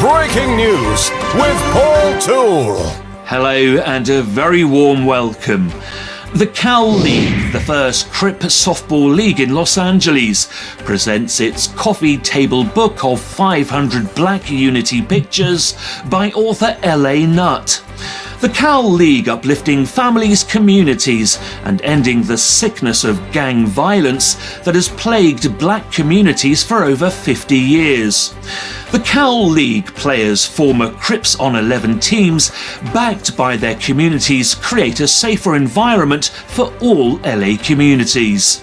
Breaking news with Paul Toole. Hello and a very warm welcome. The Cal League, the first Crip softball league in Los Angeles, presents its coffee table book of 500 Black Unity pictures by author L.A. Nutt. The Cal League uplifting families, communities and ending the sickness of gang violence that has plagued black communities for over 50 years. The Cal League players, former Crips on 11 teams, backed by their communities, create a safer environment for all LA communities.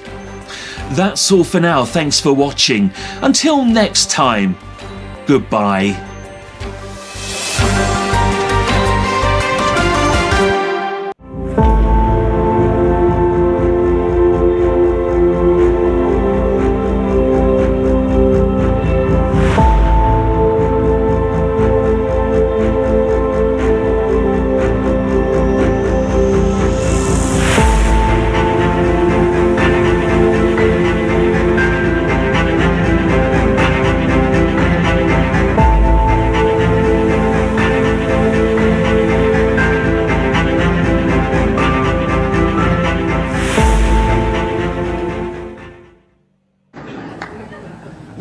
That's all for now. Thanks for watching. Until next time, goodbye.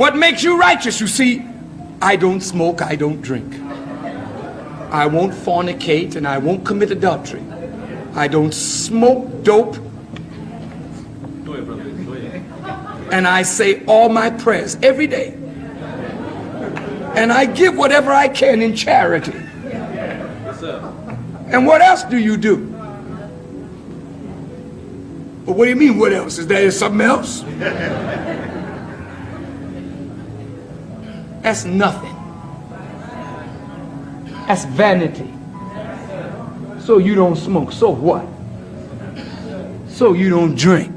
What makes you righteous? You see, I don't smoke, I don't drink. I won't fornicate and I won't commit adultery. I don't smoke dope. And I say all my prayers every day. And I give whatever I can in charity. And what else do you do? Well, what do you mean, what else? Is there something else? That's nothing. That's vanity. So you don't smoke, so what? So you don't drink.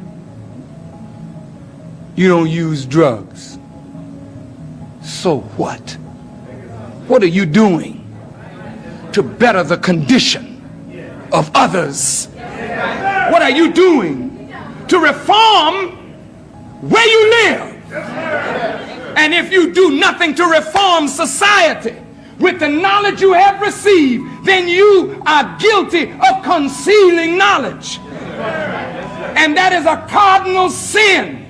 You don't use drugs. So what? What are you doing to better the condition of others? What are you doing to reform where you live? And if you do nothing to reform society with the knowledge you have received, then you are guilty of concealing knowledge. And that is a cardinal sin.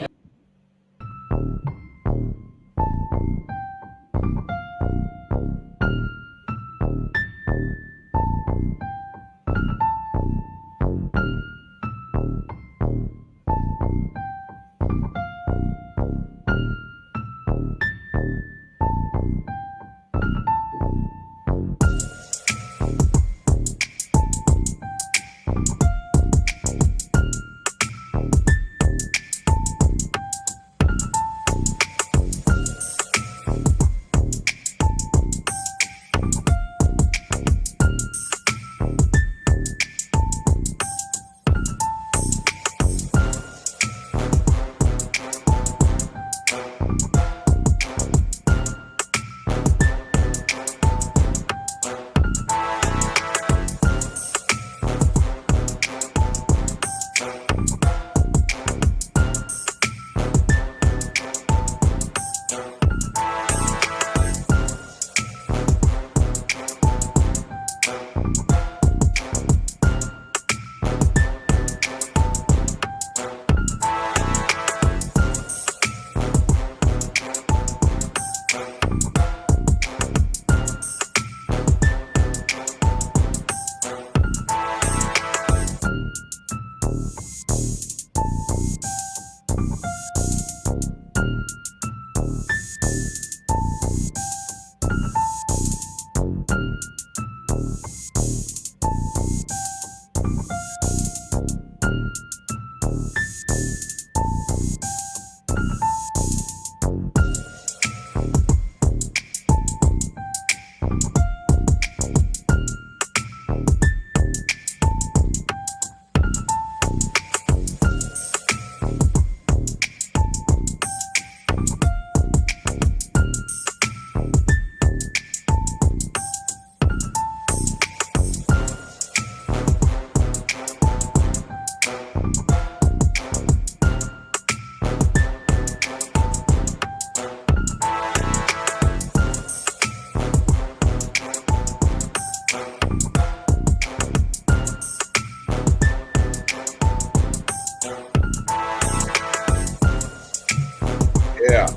Yeah,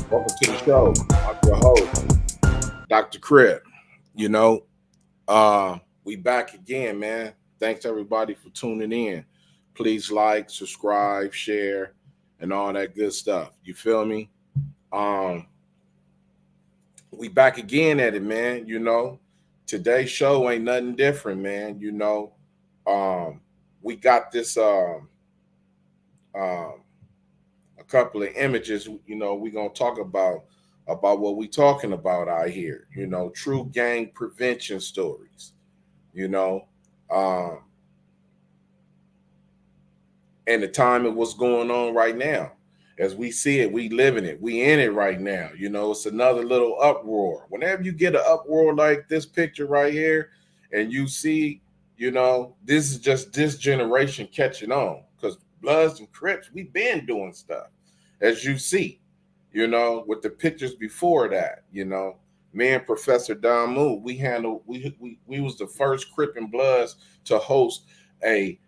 welcome to the show. I'm your host, Dr. Crip. You know, we back again, man. Thanks everybody for tuning in. Please like, subscribe, share, and all that good stuff. You feel me? Um, we back again at it, man. Today's show ain't nothing different, man. We got this um a couple of images, we're gonna talk about what we talking about out here, true gang prevention stories, you know, um, and the time of what's going on right now. As we see it, we live in it, we in it right now. It's another little uproar. Whenever you get an uproar like this picture right here, and you see, this is just this generation catching on, because Bloods and Crips, we've been doing stuff, as you see, with the pictures before that. Me and Professor Don Moon, we was the first Crip and Bloods to host a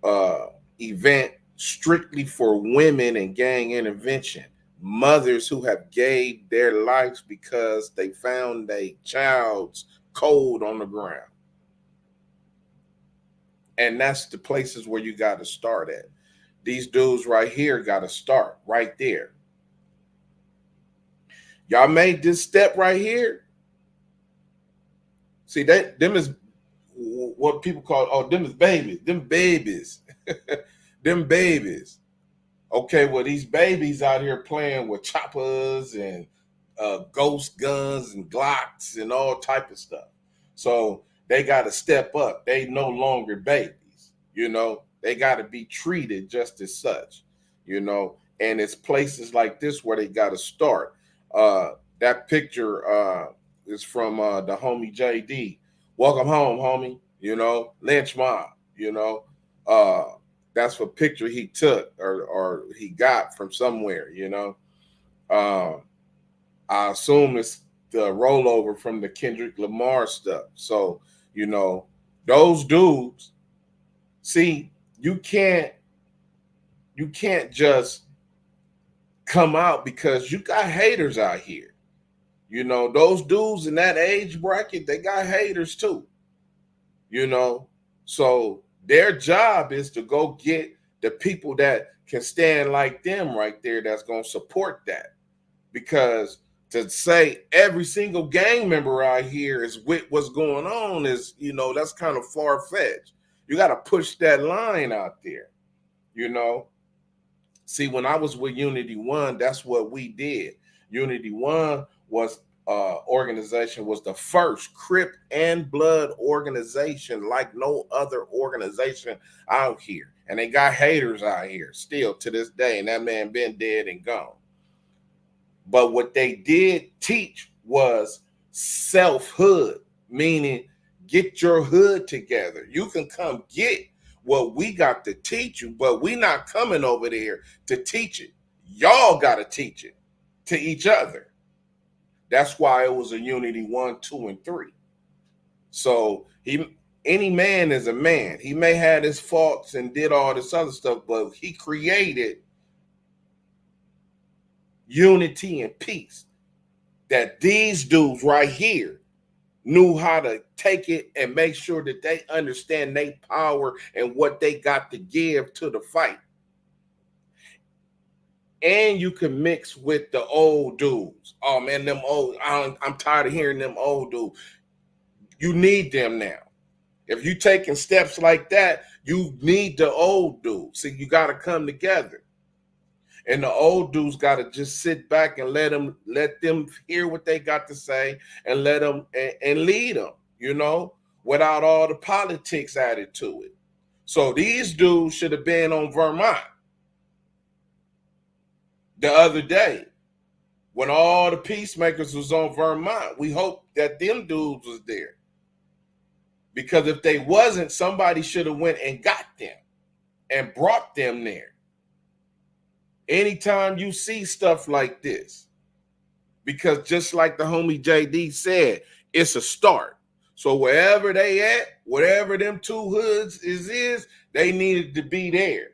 uh, event strictly for women and gang intervention. Mothers who have gave their lives because they found a child's cold on the ground. And that's the places where you got to start at. These dudes right here got to start right there. Y'all made this step right here. See, them is what people call, them is babies. Them babies. Them babies. Okay, well, these babies out here playing with choppers and ghost guns and Glocks and all type of stuff. So they got to step up. They no longer babies. They got to be treated just as such. And it's places like this where they got to start. That picture is from the homie JD. Welcome home, homie. Lynch mob. That's a picture he took or he got from somewhere. I assume it's the rollover from the Kendrick Lamar stuff. So those dudes. See, you can't just come out, because you got haters out here. Those dudes in that age bracket, they got haters too. So their job is to go get the people that can stand like them right there, that's going to support that. Because to say every single gang member out here is with what's going on is, that's kind of far-fetched. You got to push that line out there. See, when I was with Unity One, that's what we did. Unity One was organization was the first Crip and Blood organization like no other organization out here. And they got haters out here still to this day. And that man been dead and gone. But what they did teach was self-hood, meaning get your hood together. You can come get what we got to teach you, but we not coming over there to teach it. Y'all got to teach it to each other. That's why it was a Unity 1, 2, and 3. So any man is a man. He may have his faults and did all this other stuff, but he created unity and peace. That these dudes right here knew how to take it and make sure that they understand their power and what they got to give to the fight. And you can mix with the old dudes. Oh man, them old, I'm tired of hearing them old dudes. You need them now. If you taking steps like that, you need the old dudes. See, you got to come together. And the old dudes got to just sit back and let them hear what they got to say and let them and lead them, without all the politics added to it. So these dudes should have been on Vermont the other day when all the peacemakers was on Vermont. We hope that them dudes was there, because if they wasn't, somebody should have went and got them and brought them there. Anytime you see stuff like this, because just like the homie JD said, it's a start. So wherever they at, whatever them two hoods is, they needed to be there.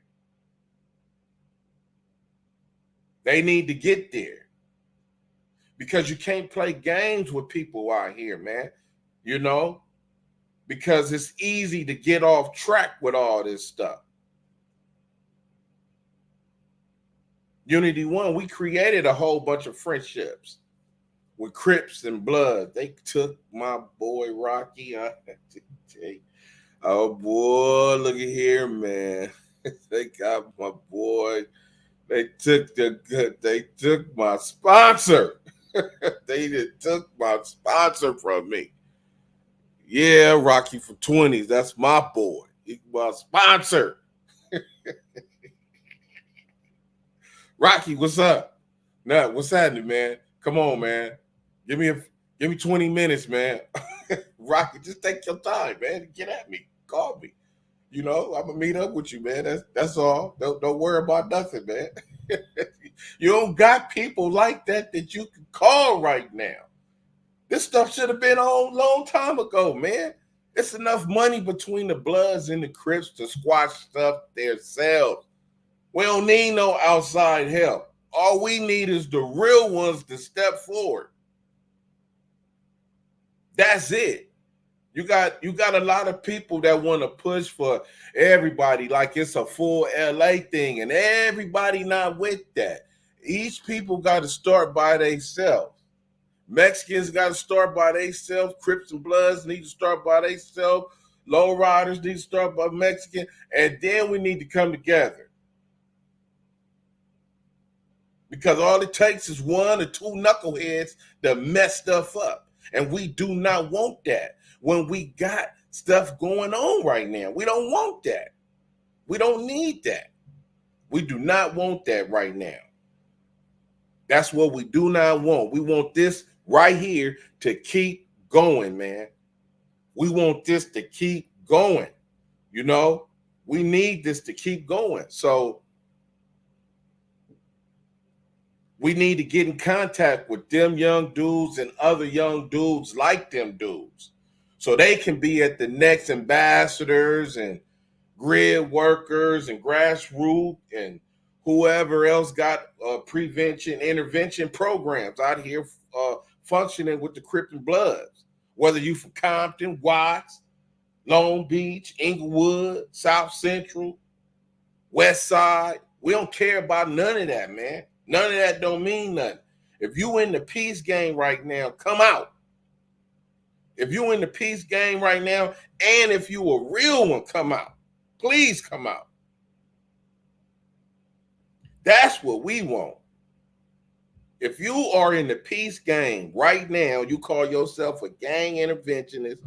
They need to get there because you can't play games with people out here, man. You know, because it's easy to get off track with all this stuff. Unity One, we created a whole bunch of friendships with Crips and Blood. They took my boy Rocky. Oh boy, look at here, man. They got my boy. They took my sponsor. They took my sponsor from me. Yeah, Rocky for 20s. That's my boy. He's my sponsor. Rocky, what's up? Nah, what's happening, man? Come on, man. Give me 20 minutes, man. Rocky, just take your time, man. Get at me. Call me. You know, I'm gonna meet up with you, man. That's all. Don't worry about nothing, man. You don't got people like that you can call right now. This stuff should have been on a long time ago, man. It's enough money between the Bloods and the Crips to squash stuff themselves. We don't need no outside help. All we need is the real ones to step forward. That's it. You got a lot of people that want to push for everybody like it's a full LA thing, and everybody not with that. Each people got to start by themselves. Mexicans got to start by themselves. Crips and Bloods need to start by themselves. Lowriders need to start by Mexican, and then we need to come together. Because all it takes is one or two knuckleheads to mess stuff up, and we do not want that. When we got stuff going on right now, we don't want that. We don't need that. We do not want that right now. That's what we do not want. We want this right here to keep going, man. We want this to keep going. You know, we need this to keep going. So we need to get in contact with them young dudes and other young dudes like them dudes, so they can be at the next ambassadors and grid workers and grassroots and whoever else got prevention, intervention programs out here functioning with the Crip and Bloods. Whether you from Compton, Watts, Long Beach, Inglewood, South Central, West Side, we don't care about none of that, man. None of that don't mean nothing. If you in the peace game right now, come out. If you in the peace game right now, and if you a real one, come out. Please come out. That's what we want. If you are in the peace game right now, you call yourself a gang interventionist,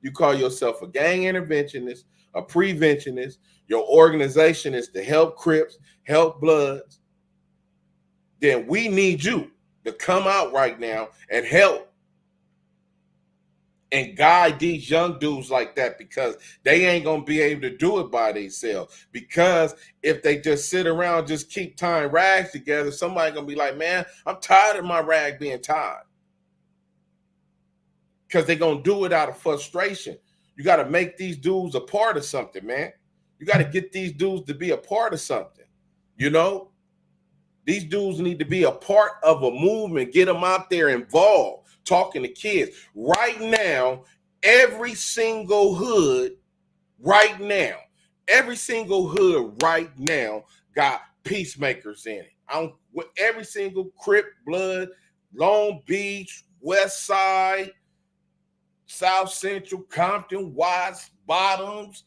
you call yourself a gang interventionist, a preventionist, your organization is to help Crips, help Bloods, then we need you to come out right now and help and guide these young dudes like that, because they ain't going to be able to do it by themselves. Because if they just sit around, just keep tying rags together, somebody going to be like, man, I'm tired of my rag being tied. Because they're going to do it out of frustration. You got to make these dudes a part of something, man. You got to get these dudes to be a part of something, you know? These dudes need to be a part of a movement. Get them out there involved, talking to kids. Right now, every single hood right now got peacemakers in it. Every single Crip, Blood, Long Beach, West Side, South Central, Compton, Watts, Bottoms,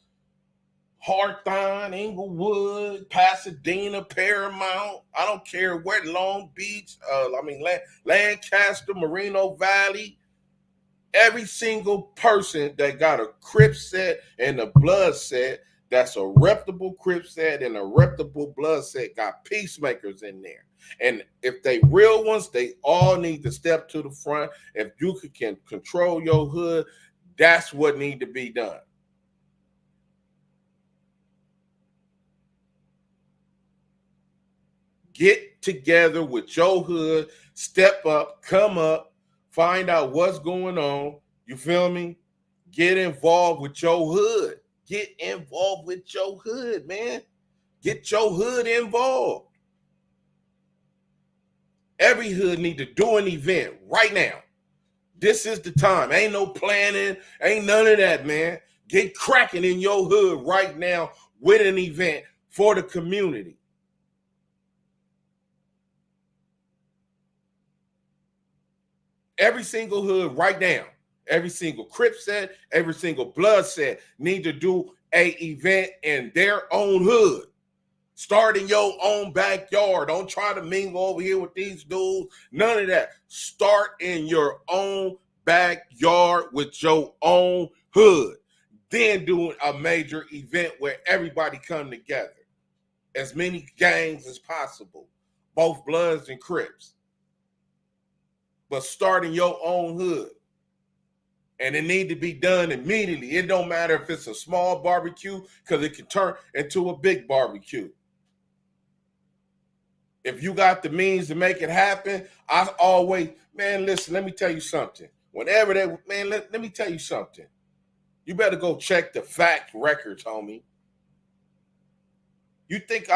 Hawthorne, Inglewood, Pasadena, Paramount. I don't care where, Long Beach, Lancaster, Moreno Valley. Every single person that got a Crip set and a Blood set, that's a reputable Crip set and a reputable Blood set, got peacemakers in there. And if they real ones, they all need to step to the front. If you can control your hood, that's what need to be done. Get together with your hood, step up, come up, find out what's going on. You feel me? Get involved with your hood. Get involved with your hood, man. Get your hood involved. Every hood need to do an event right now. This is the time. Ain't no planning. Ain't none of that, man. Get cracking in your hood right now with an event for the community. Every single hood right now, every single Crip set, every single Blood set need to do a event in their own hood. Start in your own backyard. Don't try to mingle over here with these dudes. None of that. Start in your own backyard with your own hood. Then do a major event where everybody come together. As many gangs as possible. Both Bloods and Crips. But start in your own hood. And it need to be done immediately. It don't matter if it's a small barbecue, because it can turn into a big barbecue. If you got the means to make it happen, I always, man, listen, let me tell you something. Whenever they, man, let me tell you something. You better go check the fact records, homie. You think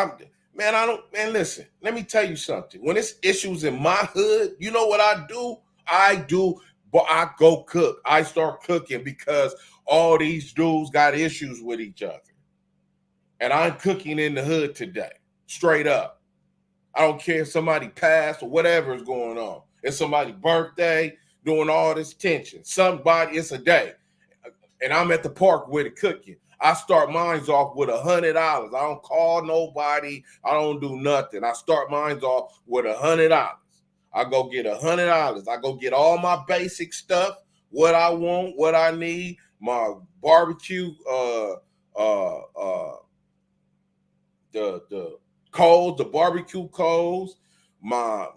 man, listen, let me tell you something. When it's issues in my hood, you know what I do? But I go cook. I start cooking because all these dudes got issues with each other. And I'm cooking in the hood today, straight up. I don't care if somebody passed or whatever is going on. It's somebody's birthday, doing all this tension. It's a day. And I'm at the park with it cooking. I start mine off with $100. I don't call nobody. I don't do nothing. I start mine off with $100. I go get $100. I go get all my basic stuff, what I want, what I need, my barbecue, the coals, the barbecue coals, my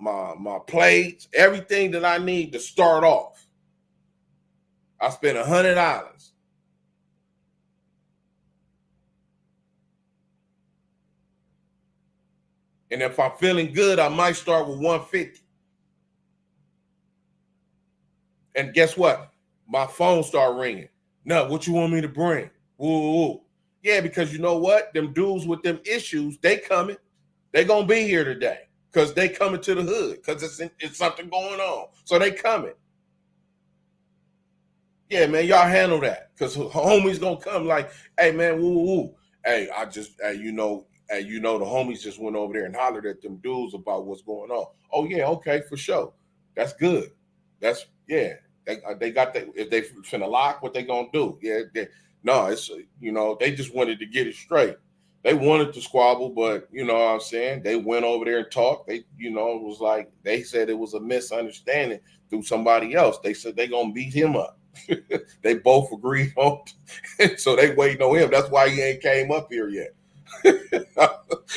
plates, everything that I need to start off. I spent $100. And if I'm feeling good, I might start with $150. And guess what? My phone start ringing. No, what you want me to bring? Woo. Yeah, because you know what? Them dudes with them issues, they coming. They gonna be here today because they coming to the hood because it's something going on. So they coming. Yeah, man, y'all handle that because homies gonna come like, hey, man, woo. Hey, you know, the homies just went over there and hollered at them dudes about what's going on. Oh yeah, okay, for sure. That's good. That's yeah. They got that. If they finna lock, what they gonna do? Yeah, no, it's they just wanted to get it straight. They wanted to squabble, but you know what I'm saying? They went over there and talked. They, it was like they said it was a misunderstanding through somebody else. They said they gonna beat him up. They both agreed on, so they waiting on him. That's why he ain't came up here yet.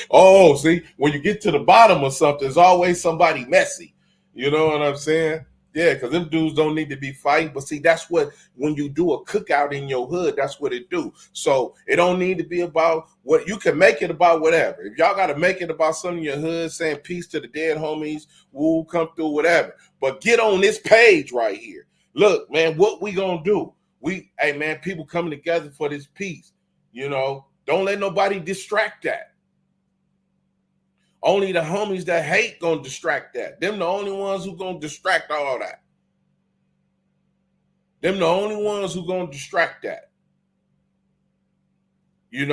Oh, see, when you get to the bottom of something, there's always somebody messy. You know what I'm saying? Yeah, because them dudes don't need to be fighting. But see, that's what, when you do a cookout in your hood, that's what it do. So it don't need to be about what, you can make it about whatever. If y'all got to make it about something in your hood, saying peace to the dead homies, woo, come through, whatever. But get on this page right here. Look, man, what we gonna do? Hey, man, people coming together for this peace. Don't let nobody distract that. Only the homies that hate gonna distract that. Them the only ones who gonna distract all that. Them the only ones who gonna distract that. Them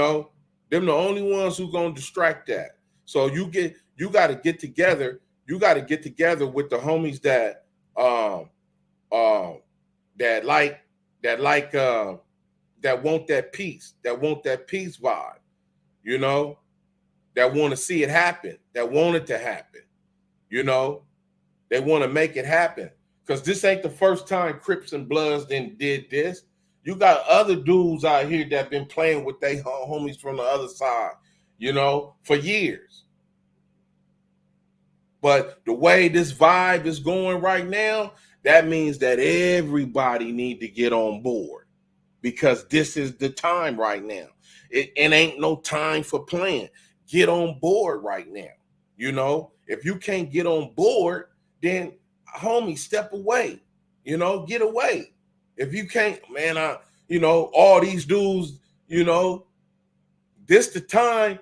the only ones who gonna distract that. So you got to get together. You got to get together with the homies that want that peace, vibe. That want to see it happen, that want it to happen. They want to make it happen. Because this ain't the first time Crips and Bloods did this. You got other dudes out here that been playing with their homies from the other side, for years. But the way this vibe is going right now, that means that everybody need to get on board, because this is the time right now. It ain't no time for playing. Get on board right now. If you can't get on board, then homie, step away. Get away. If you can't, man, all these dudes, this the time,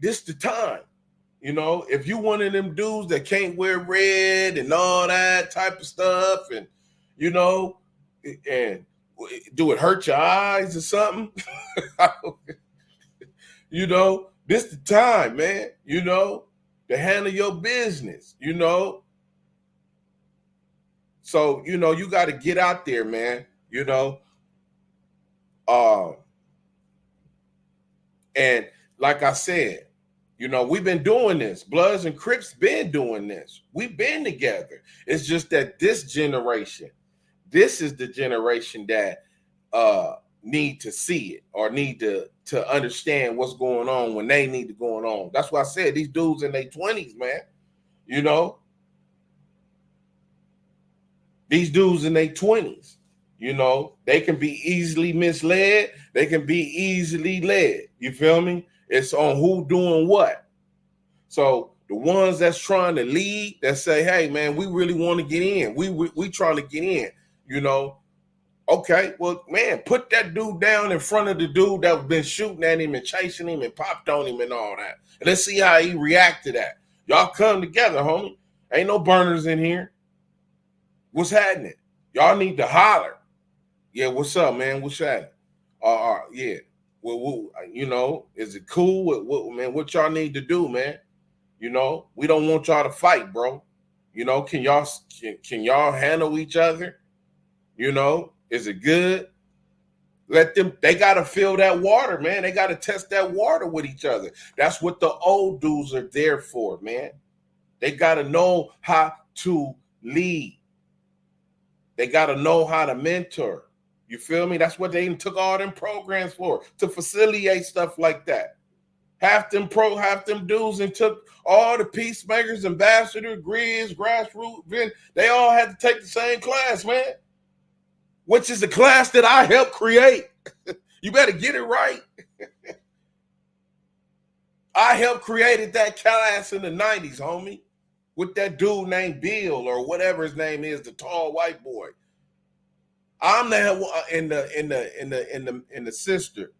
this the time. You know, if you one of them dudes that can't wear red and all that type of stuff, and you know, and do it hurt your eyes or something? You know, this the time, man. You know, to handle your business. You know, so you know you got to get out there, man. You know, and like I said, you know, we've been doing this. Bloods and Crips been doing this. We've been together. It's just that this generation, this is the generation that need to see it or need to understand what's going on when they need to go on. That's why I said these dudes in their 20s, man. You know, these dudes in their 20s, you know, they can be easily misled. They can be easily led. You feel me? It's on who doing what. So the ones that's trying to lead, that say, hey, man, we really want to get in. We trying to get in, you know. Okay, well, man, put that dude down in front of the dude that been shooting at him and chasing him and popped on him and all that. And let's see how he react to that. Y'all come together, homie. Ain't no burners in here. What's happening? Y'all need to holler. Yeah, what's up, man? What's happening? Yeah. Well, you know, is it cool? What y'all need to do, man? You know, we don't want y'all to fight, bro. You know, can y'all handle each other? You know, is it good? Let them, they got to feel that water, man. They got to test that water with each other. That's what the old dudes are there for, man. They got to know how to lead. They got to know how to mentor. You feel me? That's what they even took all them programs for, to facilitate stuff like that. Half them dudes and took all the peacemakers, ambassador, Grizz, grassroots, they all had to take the same class, man. Which is the class that I helped create. You better get it right. I helped created that class in the 90s, homie, with that dude named Bill or whatever his name is, the tall white boy. I'm the sister,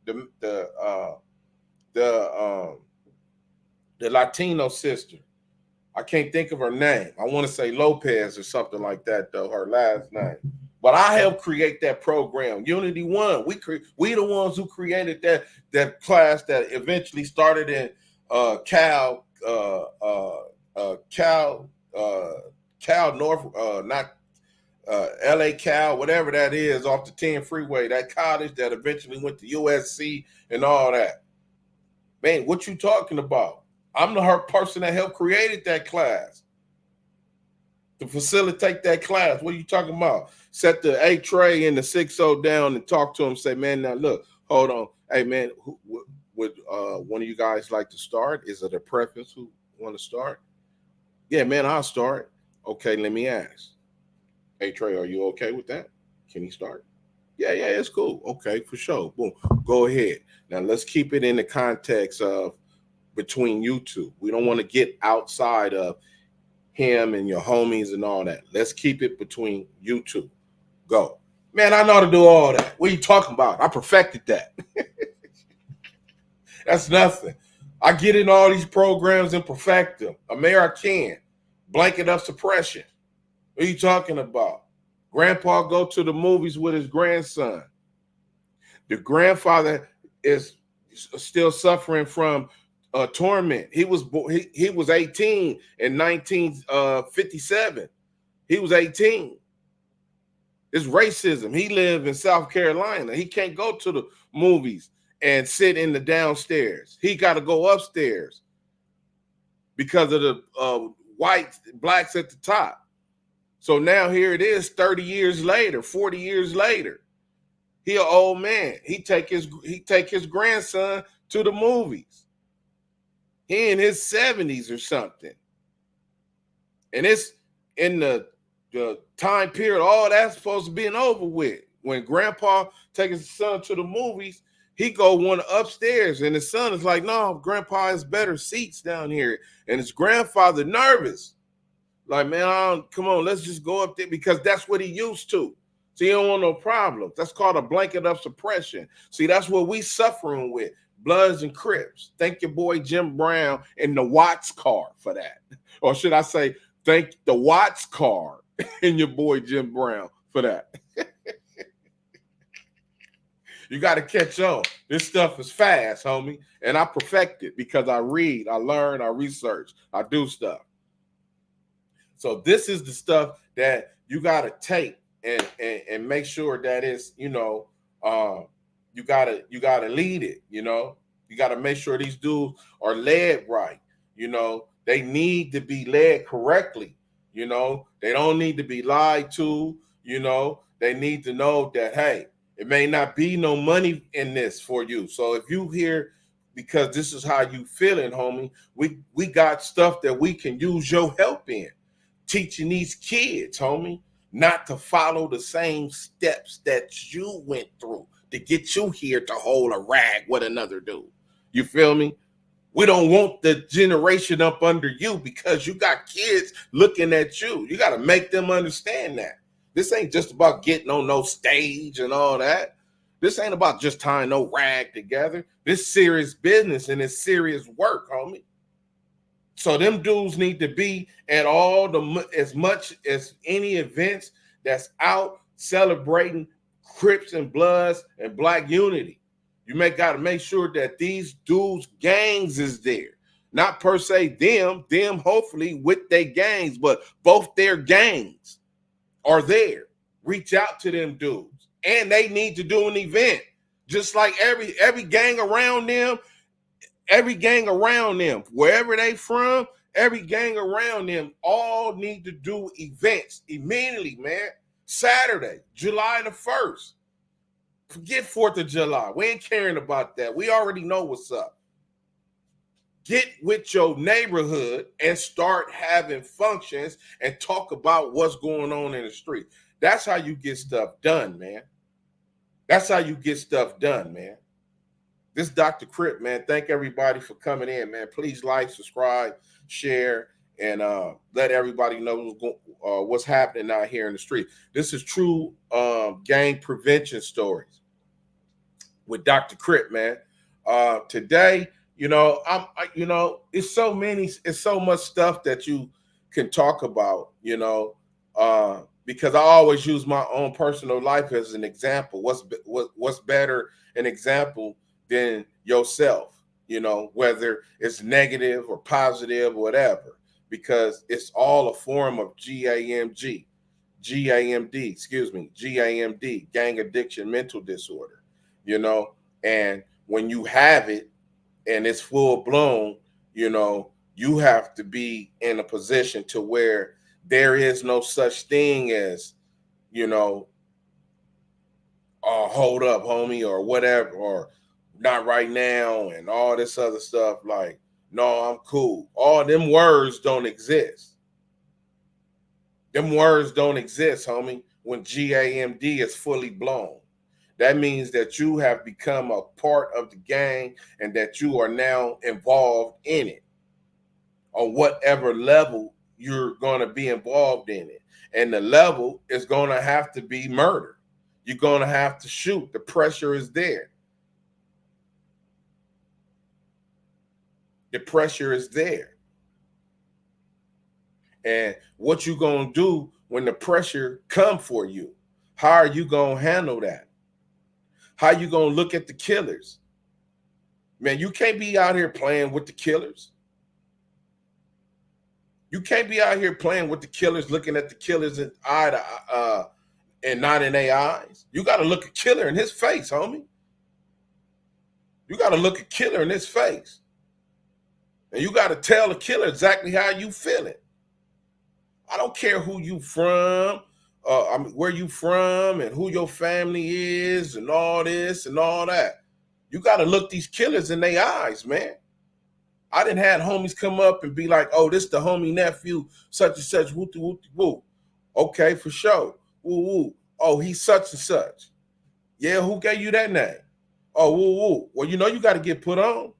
the Latino sister. I can't think of her name. I want to say Lopez or something like that, though, her last name. But I helped create that program, Unity One. We the ones who created that class that eventually started in Cal North, not LA Cal, whatever that is, off the 10 freeway, that college that eventually went to USC and all that. Man, what you talking about? I'm the person that helped created that class. To facilitate that class. What are you talking about? Set the A tray and the 6-0 down and talk to him. Say, man, now look, hold on. Hey, man, would one of you guys like to start? Is it a preference who want to start? Yeah, man, I'll start. Okay, let me ask. Hey, Trey, are you okay with that? Can he start? Yeah, it's cool. Okay, for sure. Boom. Go ahead. Now, let's keep it in the context of between you two. We don't want to get outside of him and your homies and all that. Let's keep it between you two. Go. Man, I know how to do all that. What are you talking about? I perfected that. That's nothing. I get in all these programs and perfect them. American, blanket of suppression. What are you talking about? Grandpa go to the movies with his grandson. The grandfather is still suffering from torment. He was 18 in 1957. He was 18. It's racism. He lived in South Carolina. He can't go to the movies and sit in the downstairs. He got to go upstairs because of the blacks at the top. So now here it is 30 years later, 40 years later. He an old man. He take his grandson to the movies. He in his 70s or something. And it's in the time period, all that's supposed to be over with. When grandpa takes his son to the movies, he go one upstairs, and his son is like, no, grandpa has better seats down here. And his grandfather nervous. Like, man, come on, let's just go up there, because that's what he used to. So he don't want no problems. That's called a blanket of suppression. See, that's what we suffering with. Bloods and Crips. Thank your boy Jim Brown in the Watts car for that. Or should I say, thank the Watts car and your boy Jim Brown for that. You got to catch on. This stuff is fast, homie. And I perfect it because I read, I learn, I research, I do stuff. So this is the stuff that you got to take and make sure that it's, you gotta lead it, you gotta make sure these dudes are led right, they need to be led correctly, they don't need to be lied to, they need to know that, hey, it may not be no money in this for you. So if you here because this is how you feeling, homie, we got stuff that we can use your help in, teaching these kids, homie, not to follow the same steps that you went through to get you here to hold a rag with another dude. You feel me? We don't want the generation up under you because you got kids looking at you. You got to make them understand that. This ain't just about getting on no stage and all that. This ain't about just tying no rag together. This serious business and it's serious work, homie. So them dudes need to be at as much as any events that's out celebrating Crips and Bloods and Black unity. You got to make sure that these dudes' gangs is there. Not per se them hopefully with their gangs, but both their gangs are there. Reach out to them dudes. And they need to do an event. Just like every gang around them, wherever they from, every gang around them all need to do events immediately, man. Saturday, July the 1st. Forget 4th of July. We ain't caring about that. We already know what's up. Get with your neighborhood and start having functions and talk about what's going on in the street. That's how you get stuff done, man. That's how you get stuff done, man. This is Dr. Crip, man. Thank everybody for coming in, man. Please like, subscribe, share, and let everybody know what's happening out here in the street. This is true gang prevention stories with Dr. Crip, man. Today, it's so much stuff that you can talk about, because I always use my own personal life as an example. What's better an example than yourself, whether it's negative or positive, whatever, because it's all a form of GAMD, gang addiction mental disorder, and when you have it and it's full blown, you have to be in a position to where there is no such thing as, hold up, homie, or whatever, or not right now, and all this other stuff. Like, no, I'm cool. All them words don't exist. Them words don't exist, homie, when GAMD is fully blown. That means that you have become a part of the gang and that you are now involved in it on whatever level you're going to be involved in it. And the level is going to have to be murder. You're going to have to shoot. The pressure is there. The pressure is there. And what you going to do when the pressure come for you? How are you going to handle that? How you going to look at the killers? Man, you can't be out here playing with the killers. You can't be out here playing with the killers, looking at the killers in eye to and not in their eyes. You got to look a killer in his face, homie. You got to look a killer in his face. And you got to tell the killer exactly how you feeling. I don't care who you from, where you from and who your family is and all this and all that. You got to look these killers in their eyes, man. I done had homies come up and be like, oh, this the homie nephew, such and such, woo, woo, woo. Okay, for sure. Woo, woo. Oh, he's such and such. Yeah, who gave you that name? Oh, woo, woo. Well, you got to get put on.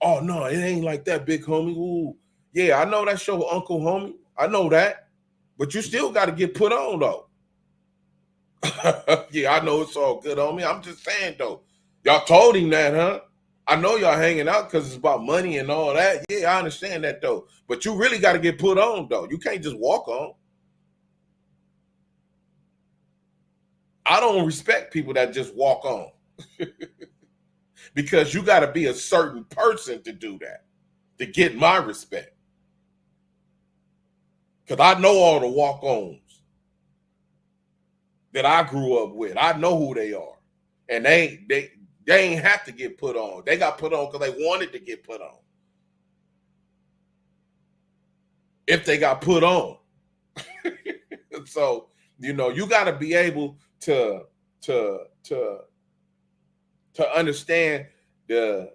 Oh, no, it ain't like that, big homie. Woo. Yeah, I know that's your uncle, homie. I know that. But you still got to get put on, though. Yeah, I know it's all good, homie. I'm just saying, though. Y'all told him that, huh? I know y'all hanging out because it's about money and all that. Yeah, I understand that though. But you really got to get put on though. You can't just walk on. I don't respect people that just walk on because you got to be a certain person to do that, to get my respect. Because I know all the walk-ons that I grew up with. I know who they are. And they ain't have to get put on. They got put on because they wanted to get put on. If they got put on. So, you know, you got to be able to understand the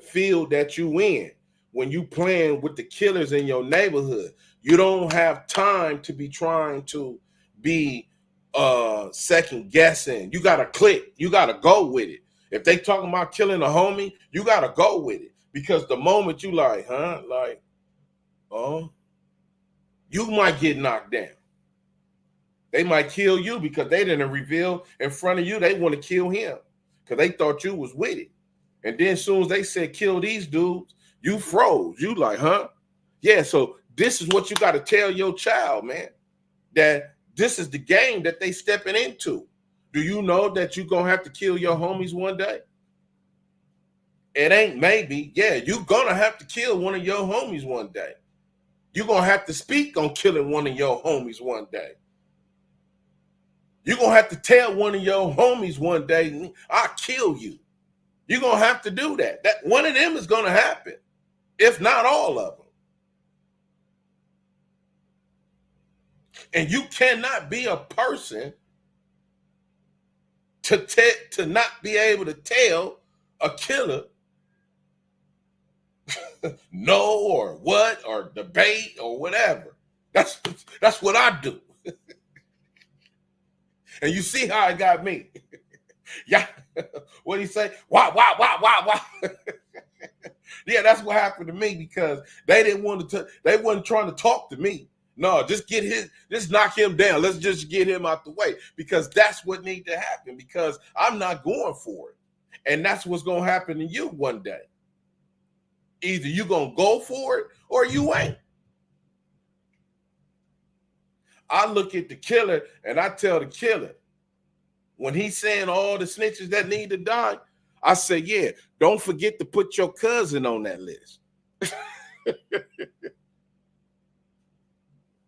field that you in. When you playing with the killers in your neighborhood, you don't have time to be trying to be second guessing. You gotta click. You gotta go with it. If they talking about killing a homie, you gotta go with it. Because the moment you like, you might get knocked down. They might kill you because they didn't reveal in front of you they want to kill him because they thought you was with it. And then as soon as they said kill these dudes, you froze. You like, Yeah, so this is what you got to tell your child, man, that this is the game that they stepping into. Do you know that you're going to have to kill your homies one day? It ain't maybe. Yeah, you're going to have to kill one of your homies one day. You're going to have to speak on killing one of your homies one day. You're going to have to tell one of your homies one day, I'll kill you. You're going to have to do that. That one of them is going to happen, if not all of them. And you cannot be a person to not be able to tell a killer no or what or debate or whatever. That's what I do. And you see how it got me. Yeah. What do you say? Why? Yeah, that's what happened to me because they didn't want to. They wasn't trying to talk to me. No, just knock him down. Let's just get him out the way because that's what needs to happen because I'm not going for it. And that's what's going to happen to you one day. Either you're going to go for it or you ain't. I look at the killer and I tell the killer, when he's saying all the snitches that need to die, I say, yeah, don't forget to put your cousin on that list.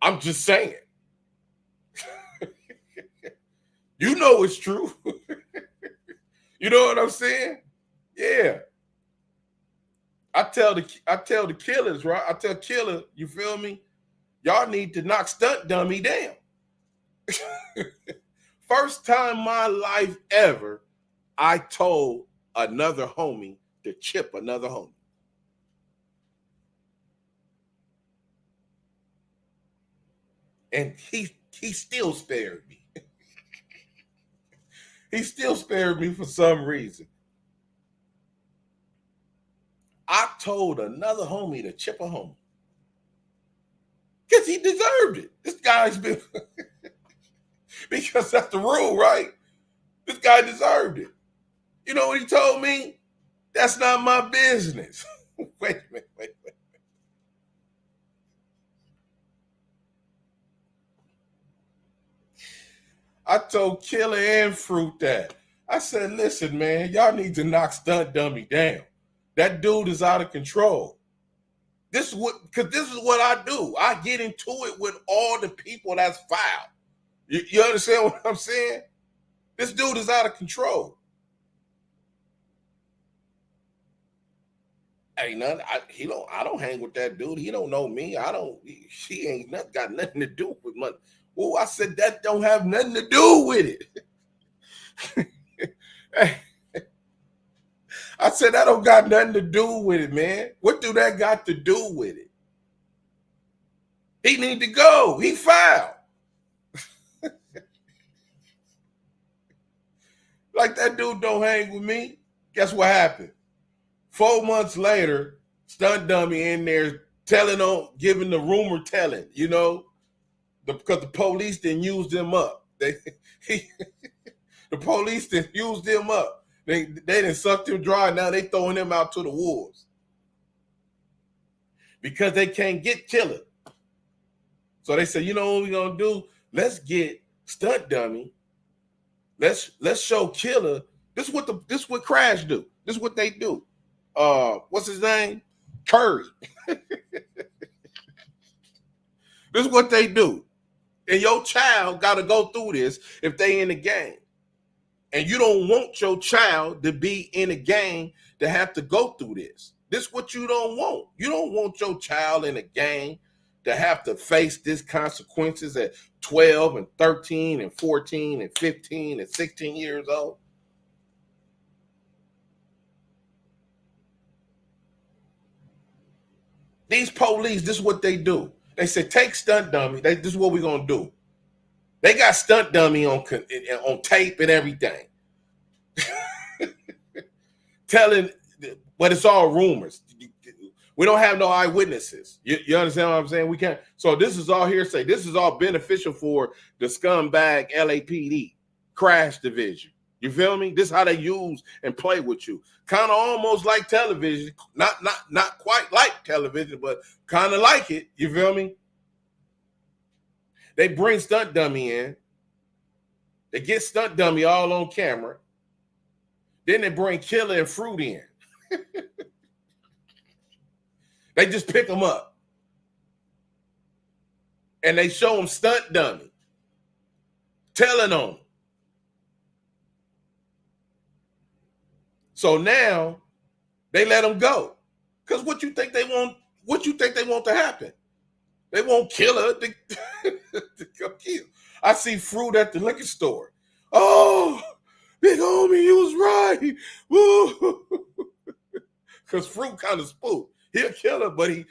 I'm just saying. You know it's true. You know what I'm saying? Yeah. I tell the killers, right? I tell killer, you feel me? Y'all need to knock Stunt Dummy down. First time in my life ever, I told another homie to chip another homie. And he still spared me. He still spared me for some reason. I told another homie to chip a homie. Because he deserved it. This guy's been... Because that's the rule, right? This guy deserved it. You know what he told me? That's not my business. Wait a minute. I told Killer and Fruit that. I said, listen, man, y'all need to knock Stunt Dummy down. That dude is out of control. This is what I do. I get into it with all the people that's foul. You understand what I'm saying? This dude is out of control. Ain't nothing. I don't hang with that dude. He don't know me. She ain't got nothing to do with money. Oh, I said that don't have nothing to do with it. I said that don't got nothing to do with it, man. What do that got to do with it? He need to go. He foul. Like that dude don't hang with me. Guess what happened? 4 months later, Stunt Dummy in there giving the rumor telling, you know, because the police didn't use them up. The police didn't use them up. They done sucked him dry. Now they throwing him out to the wolves because they can't get Killer. So they said, you know what we're gonna do? Let's get Stunt Dummy. Let's show Killer. This is what Crash do. This is what they do. What's his name? Curry. This is what they do. And your child got to go through this if they in the game. And you don't want your child to be in a game to have to go through this. This is what you don't want. You don't want your child in a game to have to face these consequences at 12 and 13 and 14 and 15 and 16 years old. These police, this is what they do. They say, take Stunt Dummy. This is what we're going to do. They got Stunt Dummy on tape and everything. Telling, but it's all rumors. We don't have no eyewitnesses. You understand what I'm saying? We can't. So this is all hearsay. This is all beneficial for the scumbag LAPD crash division. You feel me? This is how they use and play with you. Kind of almost like television. Not quite like television, but kind of like it. You feel me? They bring Stunt Dummy in. They get Stunt Dummy all on camera. Then they bring Killer and Fruit in. They just pick them up. And they show them Stunt Dummy. Telling on them. So now they let them go. Because what you think they want? What you think they want to happen? They want Killer to go kill. I see Fruit at the liquor store. Oh, big homie, you was right. Woo. Because Fruit kind of spooked. He a killer, but he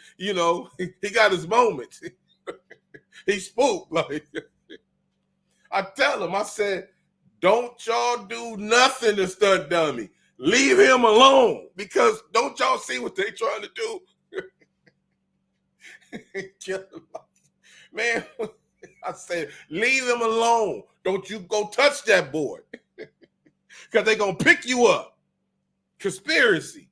got his moments. He spooked. Like, I tell him, I said, don't y'all do nothing to Stunt Dummy. Leave him alone, because don't y'all see what they trying to do? Man, I said, leave him alone. Don't you go touch that boy, because they going to pick you up. Conspiracy.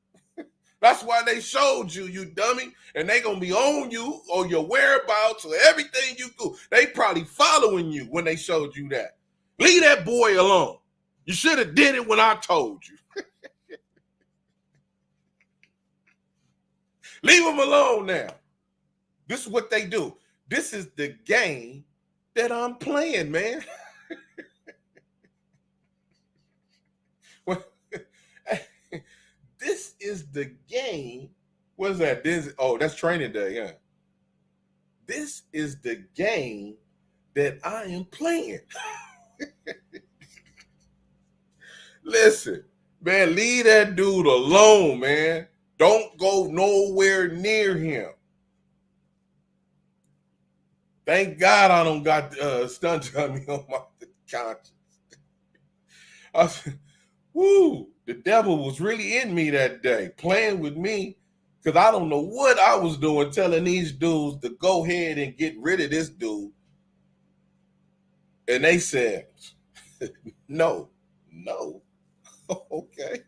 That's why they showed you, you dummy, and they going to be on you or your whereabouts or everything you do. They probably following you when they showed you that. Leave that boy alone. You should have did it when I told you. Leave him alone now. This is what they do. This is the game that I'm playing, man. This is the game. What is that? That's Training Day, yeah. This is the game that I am playing. Listen, man, leave that dude alone, man. Don't go nowhere near him. Thank God I don't got Stunt Dummy on my conscience. Woo, the devil was really in me that day, playing with me, because I don't know what I was doing, telling these dudes to go ahead and get rid of this dude. And they said, no. Okay.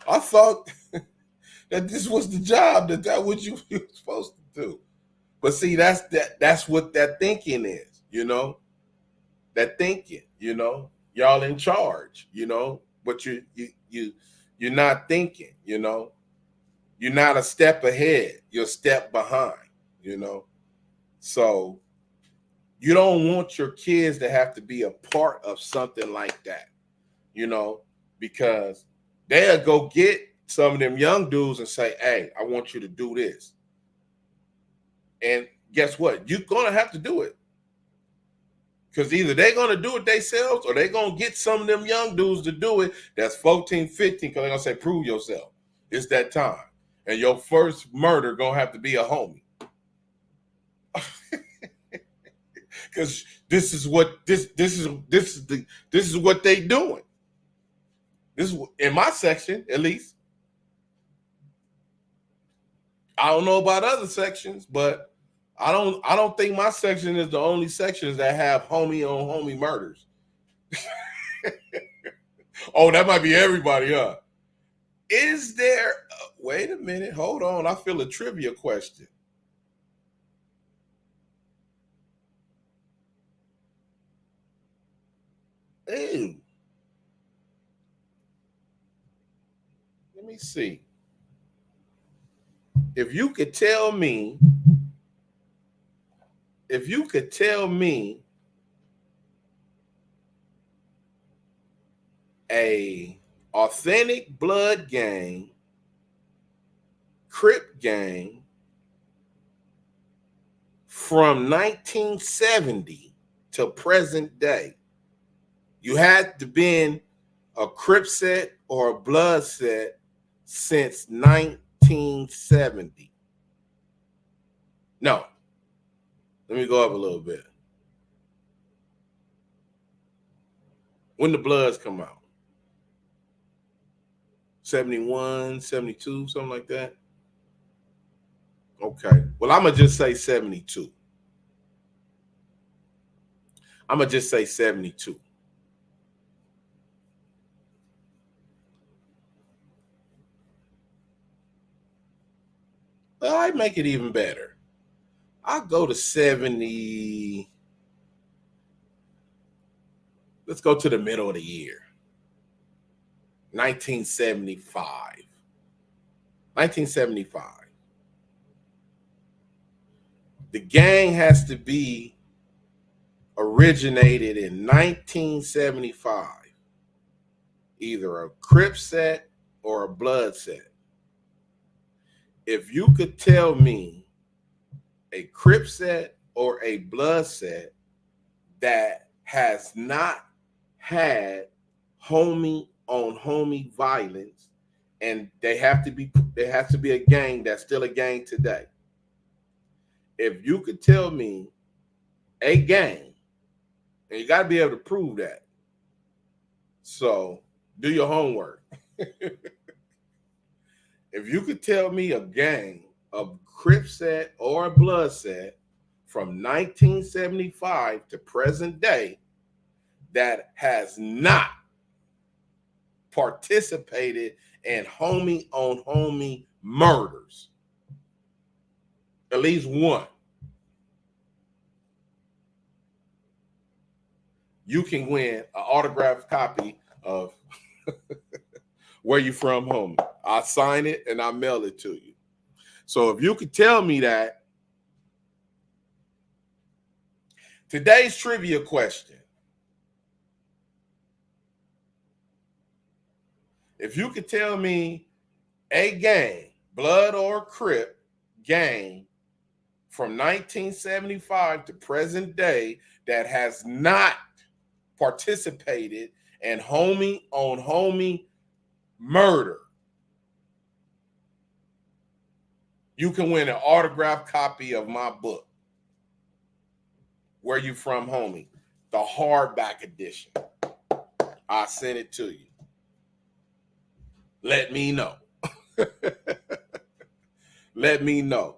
I thought that this was the job, that what you were supposed to do. But see, that's what that thinking is, that thinking, y'all in charge, but you're not thinking, you're not a step ahead, you're a step behind, so you don't want your kids to have to be a part of something like that, because they'll go get some of them young dudes and say, hey, I want you to do this. And guess what? You're going to have to do it. Because either they're going to do it themselves or they're going to get some of them young dudes to do it that's 14, 15, because they're going to say, prove yourself. It's that time. And your first murder going to have to be a homie. Because this is what they doing. This is in my section, at least. I don't know about other sections, but I don't think my section is the only sections that have homie on homie murders. Oh, that might be everybody, huh? Is there, wait a minute, hold on. I feel a trivia question. Ew. Let me see. If you could tell me, if you could tell me a authentic blood gang, Crip gang from 1970 to present day, you had to been a Crip set or a blood set since 1970. No, let me go up a little bit. When the Bloods come out? 71, 72, something like that. Okay. Well, I'm going to just say 72. I'm going to just say 72. Well, I make it even better. I'll go to 70. Let's go to the middle of the year. 1975. 1975. The gang has to be originated in 1975. Either a Crip set or a blood set. If you could tell me a Crip set or a blood set that has not had homie on homie violence, and there has to be a gang that's still a gang today. If you could tell me a gang, and you got to be able to prove that. So do your homework. If you could tell me a gang, a Crip set or a blood set from 1975 to present day that has not participated in homie on homie murders, at least one, you can win an autographed copy of Where You From, Homie. I sign it and I mail it to you. So if you could tell me that, today's trivia question. If you could tell me a gang, blood or Crip gang from 1975 to present day that has not participated in homie on homie murder, you can win an autographed copy of my book, Where You From, Homie, the hardback edition. I sent it to you. Let me know. Let me know.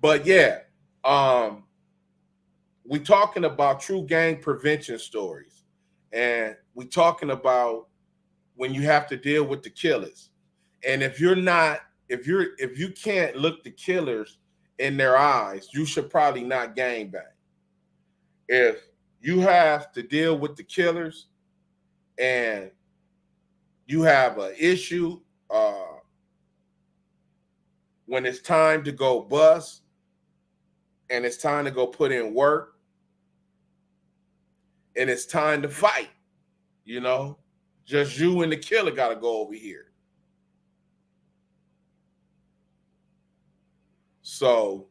But yeah, we talking about true gang prevention stories, and we talking about when you have to deal with the killers. And if you can't look the killers in their eyes, you should probably not gangbang. If you have to deal with the killers and you have an issue when it's time to go bust and it's time to go put in work and it's time to fight, just you and the killer got to go over here. So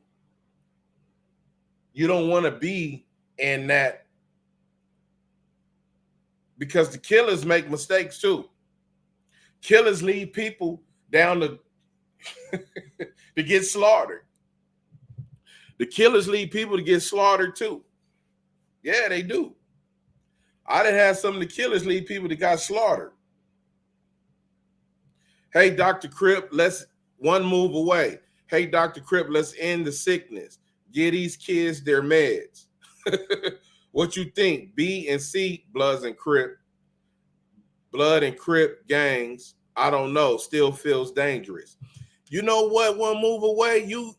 you don't want to be in that, because the killers make mistakes too. Killers lead people down to get slaughtered. The killers lead people to get slaughtered too. Yeah, they do. I done had some of the killers lead people that got slaughtered. Hey, Dr. Crip, let's one move away. Hey, Dr. Crip, let's end the sickness. Give these kids their meds. What you think? B and C, Bloods and Crip. Blood and Crip gangs, I don't know, still feels dangerous. You know what? One move away. You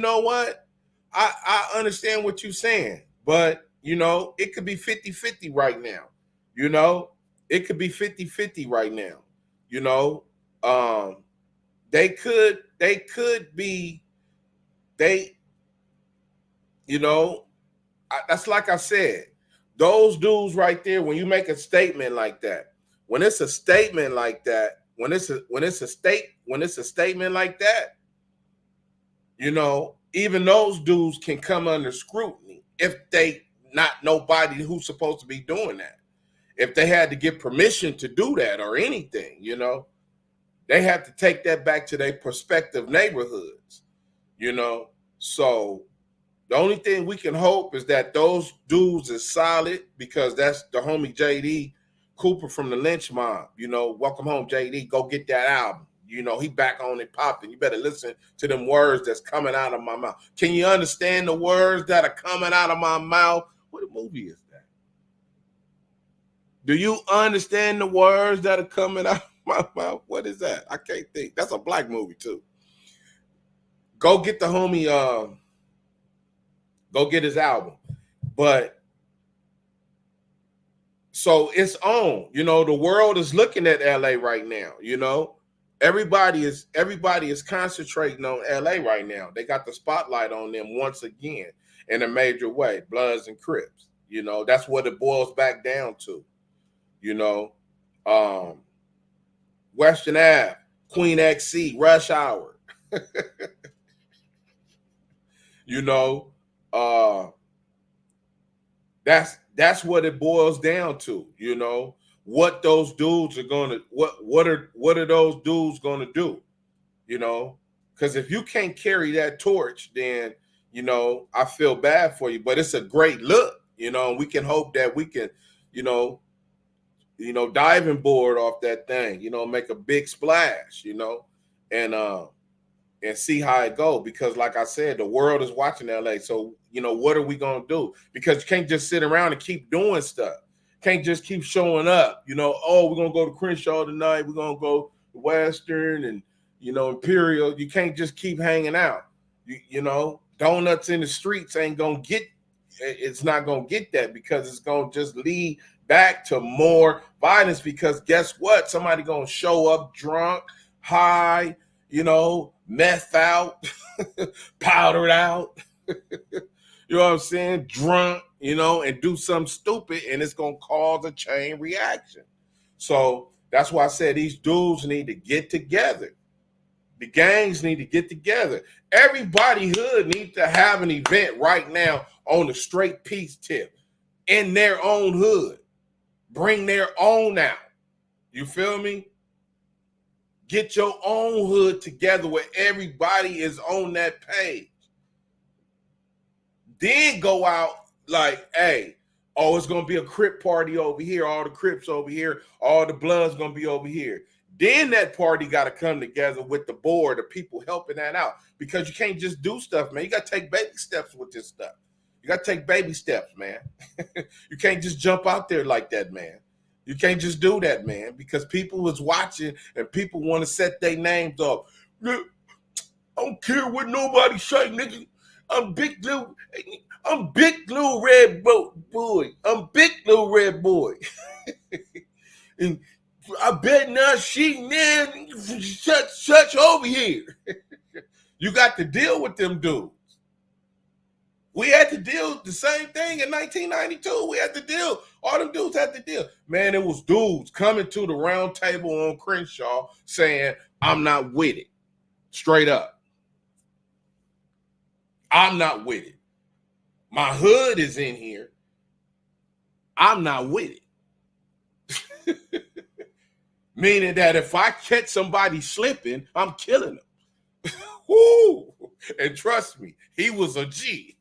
know what? I understand what you're saying, but it could be 50-50 right now. It could be 50-50 right now. You know, um, they could be, they, that's like I said, those dudes right there, when you make a statement like that, when it's a statement like that, when it's a statement like that, even those dudes can come under scrutiny if they not nobody who's supposed to be doing that. If they had to get permission to do that or anything, they have to take that back to their prospective neighborhoods, you know. So the only thing we can hope is that those dudes is solid, because that's the homie JD Cooper from the Lynch Mob. Welcome home, JD. Go get that album. He back on it popping. You better listen to them words that's coming out of my mouth. Can you understand the words that are coming out of my mouth? What a movie is that? Do you understand the words that are coming out of my mouth? What is that? I can't think. That's a black movie too. Go get the homie, go get his album. But so it's on. The world is looking at LA right now. Everybody is concentrating on LA right now. They got the spotlight on them once again in a major way. Bloods and Crips. That's what it boils back down to. Western Ave, Queen XC, Rush Hour. That's what it boils down to. What those dudes are gonna what are those dudes gonna do? Because if you can't carry that torch, then I feel bad for you. But it's a great look. We can hope that we can, diving board off that thing, make a big splash, and see how it go. Because like I said, the world is watching LA. So, what are we going to do? Because you can't just sit around and keep doing stuff. Can't just keep showing up, we're going to go to Crenshaw tonight. We're going to go to Western and, Imperial. You can't just keep hanging out. Donuts in the streets ain't going to get, it's not going to get that, because it's going to just lead back to more violence. Because guess what? Somebody going to show up drunk, high, meth out, powdered out, you know what I'm saying? Drunk, and do something stupid, and it's going to cause a chain reaction. So that's why I said these dudes need to get together. The gangs need to get together. Everybody hood needs to have an event right now on the straight peace tip in their own hood. Bring their own out. You feel me? Get your own hood together where everybody is on that page. Then go out like, hey, it's going to be a Crip party over here. All the Crips over here. All the Bloods going to be over here. Then that party got to come together with the board of people helping that out. Because you can't just do stuff, man. You got to take baby steps with this stuff. You got to take baby steps, man. You can't just jump out there like that, man. You can't just do that, man, because people is watching and people want to set their names up. I don't care what nobody say, nigga. I'm big little red boy. I'm big little red boy. And I bet not she man such over here. You got to deal with them dudes. We had to deal the same thing in 1992. We had to deal. All them dudes had to deal. Man, it was dudes coming to the round table on Crenshaw saying, I'm not with it. Straight up. I'm not with it. My hood is in here. I'm not with it. Meaning that if I catch somebody slipping, I'm killing them. Woo! And trust me, he was a G.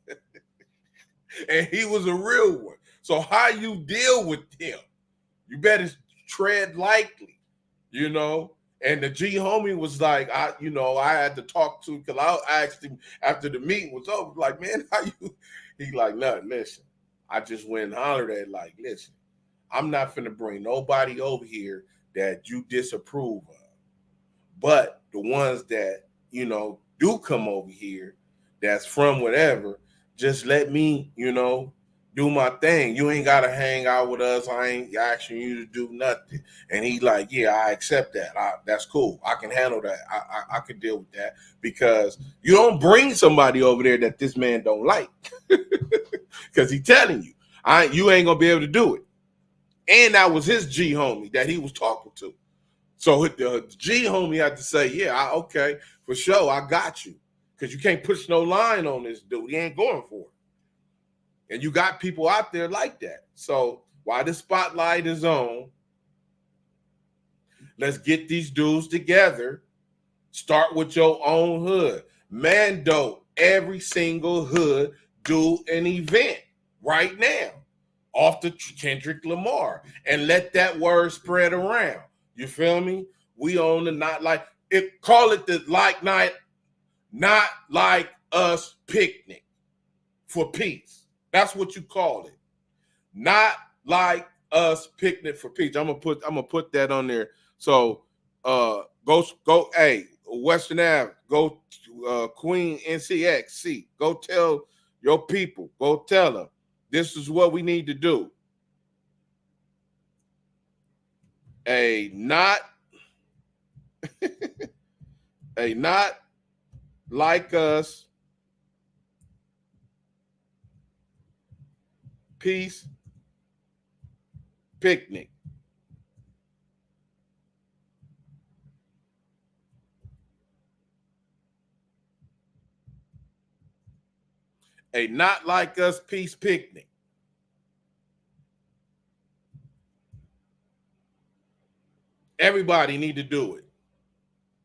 And he was a real one. So how you deal with him, you better tread lightly, And the G homie was like, I had to talk to, because I asked him after the meeting was over, like, man, how you? He like, nothing, listen. I just went and hollered at, like, listen, I'm not finna bring nobody over here that you disapprove of. But the ones that, you know, do come over here, that's from whatever, just let me, you know, do my thing. You ain't gotta hang out with us. I ain't asking you to do nothing. And he like, yeah, I accept that. That's cool. I can handle that. I can deal with that, because you don't bring somebody over there that this man don't like, because he telling you, you ain't gonna be able to do it. And that was his G homie that he was talking to. So the G homie had to say, yeah, okay, for sure, I got you. Because you can't push no line on this dude. He ain't going for it. And you got people out there like that. So while the spotlight is on, let's get these dudes together. Start with your own hood. Mando every single hood do an event right now off the Kendrick Lamar and let that word spread around. You feel me? We own the not like it. Call it the like night, not like us picnic for peace. That's what you call it. Not like us picnic for peace. I'm gonna put that on there. So go hey, Western Ave, go Queen NCXC. Go tell your people. Go tell them this is what we need to do. A not like us peace picnic. A not like us peace picnic. Everybody need to do it.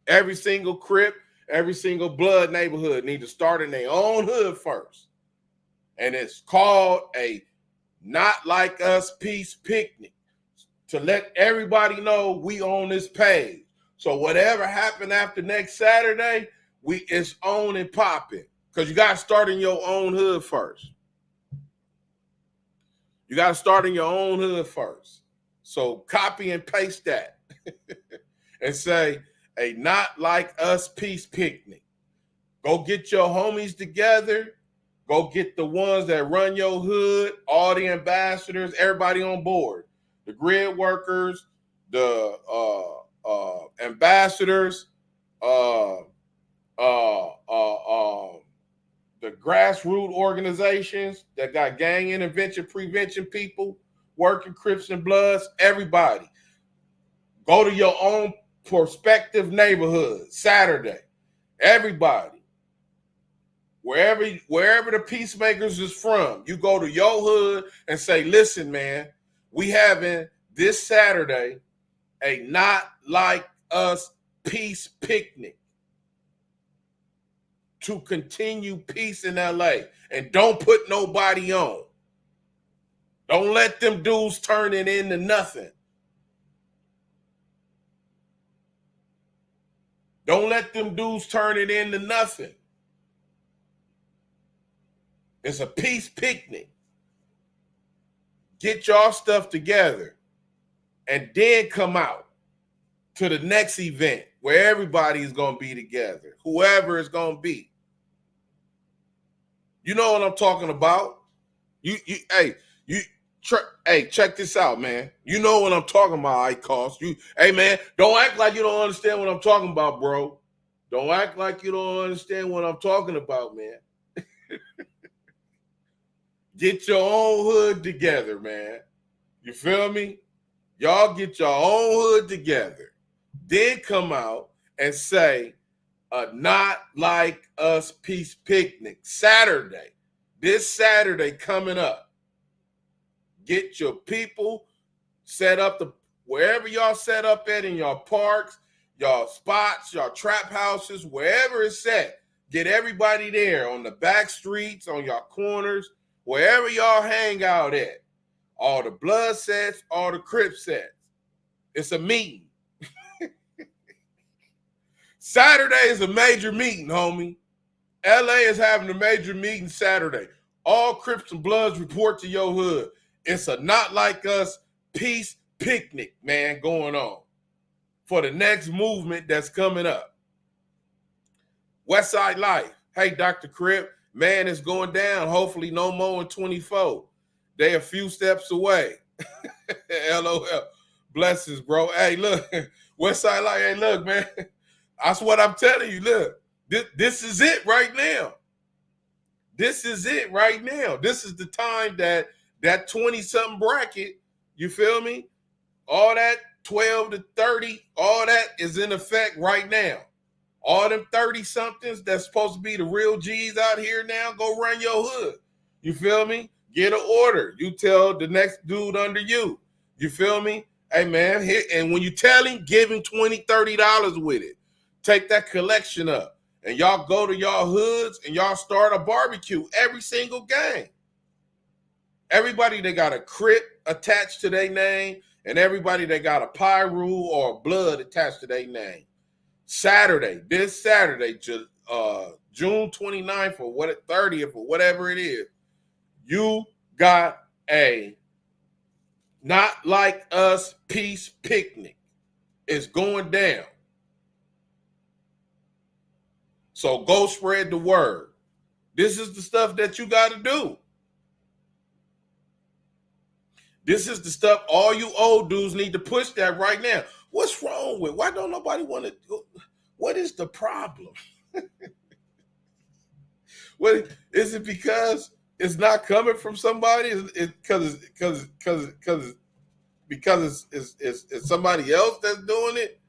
Every single Crip, every single Blood neighborhood need to start in their own hood first. And it's called a not like us peace picnic to let everybody know we on this page. So whatever happened after next Saturday, it's on and popping. Because you got to start in your own hood first. You got to start in your own hood first. So copy and paste that and say, a not like us peace picnic. Go get your homies together. Go get the ones that run your hood, all the ambassadors, everybody on board. The grid workers, the ambassadors, the grassroots organizations that got gang intervention, prevention people, working Crips and Bloods, everybody. Go to your own prospective neighborhood Saturday. Everybody. Wherever the peacemakers is from, you go to your hood and say, listen, man, we having this Saturday a not like us peace picnic to continue peace in LA. And don't put nobody on. Don't let them dudes turn it into nothing. Don't let them dudes turn it into nothing. It's a peace picnic. Get y'all stuff together and then come out to the next event where everybody's going to be together, whoever it's going to be. You know what I'm talking about? Hey, check this out, man. You know what I'm talking about, Icos. Hey, man, don't act like you don't understand what I'm talking about, bro. Don't act like you don't understand what I'm talking about, man. Get your own hood together, man. You feel me? Y'all get your own hood together. Then come out and say, not like us peace picnic. Saturday. This Saturday coming up. Get your people set up wherever y'all set up at in y'all parks, y'all spots, y'all trap houses, wherever it's at. Get everybody there on the back streets, on y'all corners, wherever y'all hang out at. All the Blood sets, all the Crip sets. It's a meeting. Saturday is a major meeting, homie. LA is having a major meeting Saturday. All Crips and Bloods report to your hood. It's a not like us peace picnic, man, going on for the next movement that's coming up. Westside Life. Hey, Dr. Crip, man, it's going down. Hopefully no more in 24. They a few steps away. LOL. Blessings, bro. Hey, look, Westside Life. Hey, look, man. That's what I'm telling you. Look, this is it right now. This is it right now. This is the time that 20-something bracket, you feel me? All that 12 to 30, all that is in effect right now. All them 30-somethings that's supposed to be the real G's out here now, go run your hood. You feel me? Get an order. You tell the next dude under you. You feel me? Hey, man, here, and when you tell him, give him $20, $30 with it. Take that collection up. And y'all go to y'all hoods and y'all start a barbecue every single game. Everybody that got a Crip attached to their name and everybody that got a Pyru or blood attached to their name. Saturday, this Saturday, June 29th or 30th or whatever it is, you got a Not Like Us peace picnic. It's going down. So go spread the word. This is the stuff that you got to do. This is the stuff all you old dudes need to push that right now. What's wrong with? Why don't nobody want to do? What is the problem? What is it? Because it's not coming from somebody? Because it's somebody else that's doing it?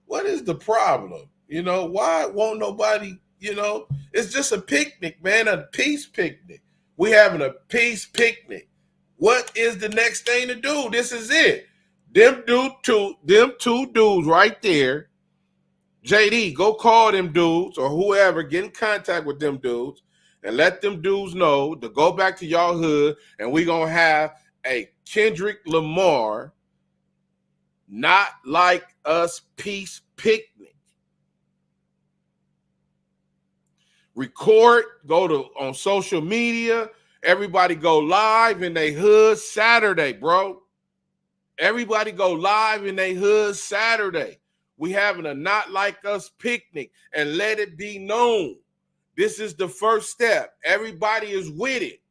What is the problem? You know, why won't nobody, you know, it's just a picnic, man, a peace picnic. We having a peace picnic. What is the next thing to do? This is it. Them two dudes right there, JD, go call them dudes or whoever, get in contact with them dudes and let them dudes know to go back to y'all hood and we gonna have a Kendrick Lamar Not Like Us peace picnic. Record, go to on social media. Everybody go live in their hood Saturday, bro. Everybody go live in their hood Saturday. We having a Not Like Us picnic and let it be known. This is the first step. Everybody is with it.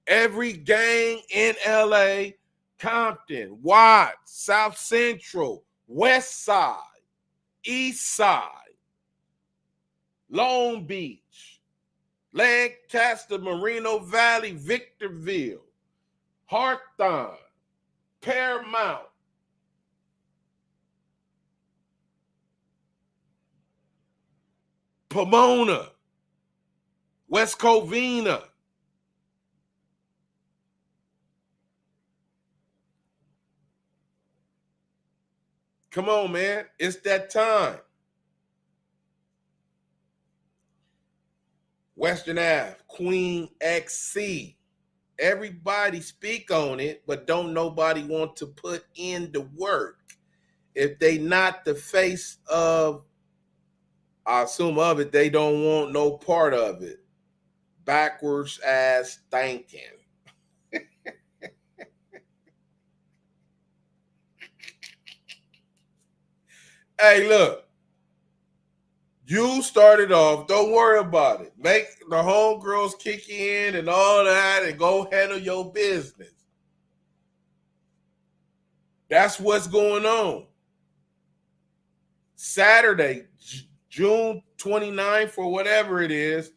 Every gang in LA, Compton, Watts, South Central, West Side, East Side, Long Beach, Lancaster, Moreno Valley, Victorville, Hawthorne, Paramount, Pomona, West Covina. Come on, man. It's that time. Western Ave, Queen XC. Everybody speak on it, but don't nobody want to put in the work. If they not the face of, I assume of it, they don't want no part of it. Backwards ass thinking. Hey, look. You started off. Don't worry about it. Make the homegirls kick in and all that and go handle your business. That's what's going on. Saturday, June 29th or whatever it is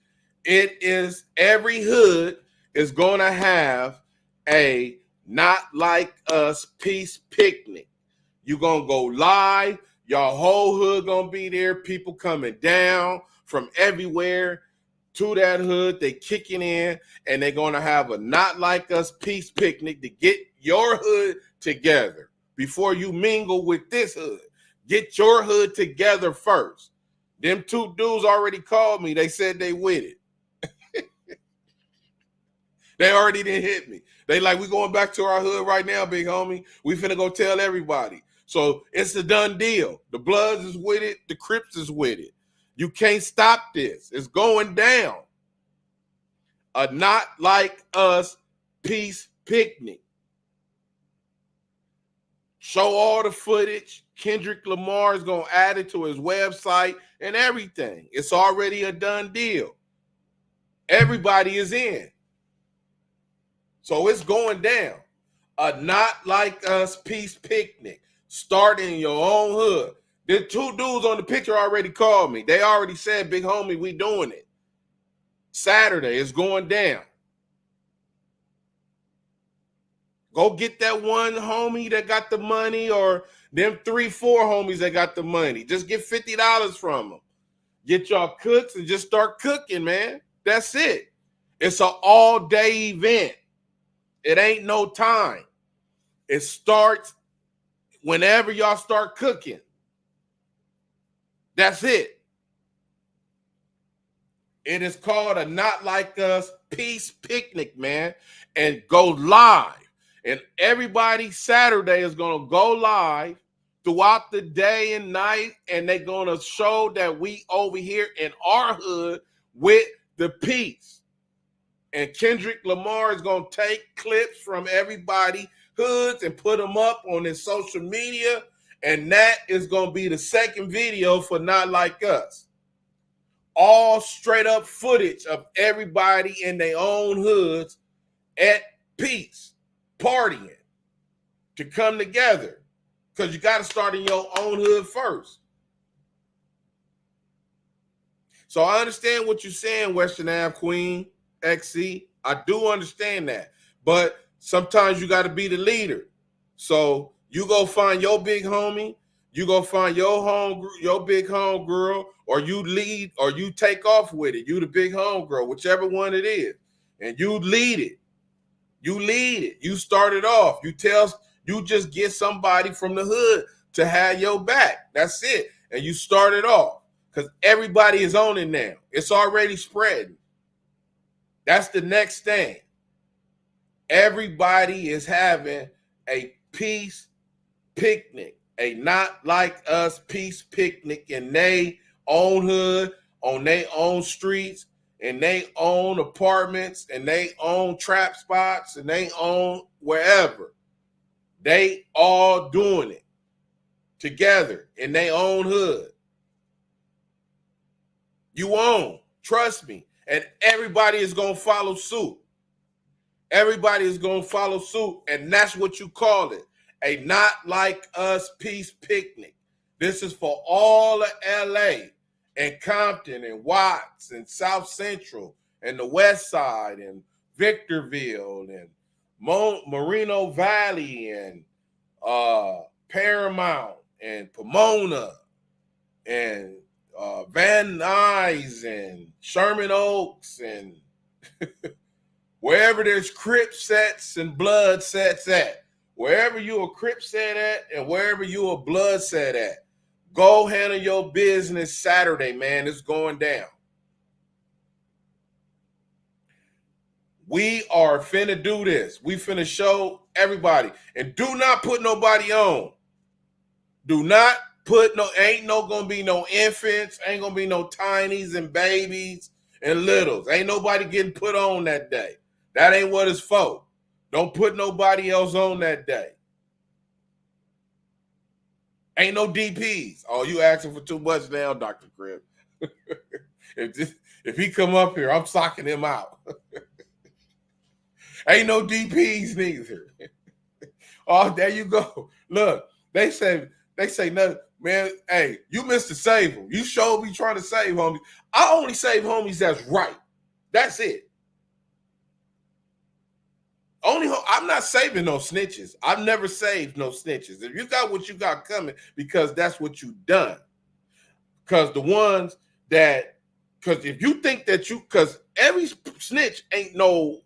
every hood is going to have a Not Like Us peace picnic. You're going to go live. Y'all whole hood going to be there. People coming down from everywhere to that hood. They kicking in and they're going to have a Not Like Us peace picnic to get your hood together before you mingle with this hood. Get your hood together first. Them two dudes already called me. They said they with it. They already didn't hit me. They like, we going back to our hood right now, big homie. We finna go tell everybody. So it's a done deal. The Bloods is with it. The Crips is with it. You can't stop this. It's going down. A Not Like Us peace picnic. Show all the footage. Kendrick Lamar is going to add it to his website and everything. It's already a done deal. Everybody is in. So it's going down. A Not Like Us peace picnic. Starting in your own hood. The two dudes on the picture already called me. They already said, big homie, we doing it. Saturday is going down. Go get that one homie that got the money, or them 3-4 homies that got the money. Just get $50 from them. Get y'all cooks and just start cooking, man. That's it. It's an all-day event. It ain't no time. It starts whenever y'all start cooking. That's it. It is called a Not Like Us peace picnic, man, and go live. And everybody Saturday is going to go live throughout the day and night, and they're going to show that we over here in our hood with the peace. And Kendrick Lamar is going to take clips from everybody hoods and put them up on his social media, and that is going to be the second video for Not Like Us. All straight up footage of everybody in their own hoods at peace, partying, to come together, because you got to start in your own hood first. So I understand what you're saying, Western Ave Queen XC. I do understand that, but sometimes you got to be the leader. So you go find your big homie, you go find your big home girl, or you lead, or you take off with it. You the big home girl, whichever one it is, and you lead it. You lead it. You start it off. You just get somebody from the hood to have your back. That's it. And you start it off, because everybody is on it now. It's already spreading. That's the next thing. Everybody is having a peace picnic, a Not Like Us peace picnic in their own hood, on their own streets, in their own apartments, and their own trap spots, and they own wherever. They all doing it together in their own hood. You own, trust me. And everybody is going to follow suit. Everybody is going to follow suit, and that's what you call it. A Not Like Us peace picnic. This is for all of LA and Compton and Watts and South Central and the West Side and Victorville and Moreno Valley and Paramount and Pomona and Van Nuys and Sherman Oaks and wherever there's Crip sets and blood sets at. Wherever you a Crip set at and wherever you a blood set at, go handle your business Saturday, man. It's going down. We are finna do this. We finna show everybody. And do not put nobody on. Do not put ain't gonna be no infants, ain't gonna be no tinies and babies and littles. Ain't nobody getting put on that day. That ain't what it's for. Don't put nobody else on that day. Ain't no DPs. Oh, you asking for too much now, Dr. Crip. If he come up here, I'm socking him out. Ain't no DPs neither. Oh, there you go. Look, they say nothing. Man, hey, you missed to save them. You showed me trying to save homies. I only save homies that's right. That's it. I'm not saving no snitches. I've never saved no snitches. If you got what you got coming, because that's what you done. Because the ones that, because if you think that because every snitch ain't no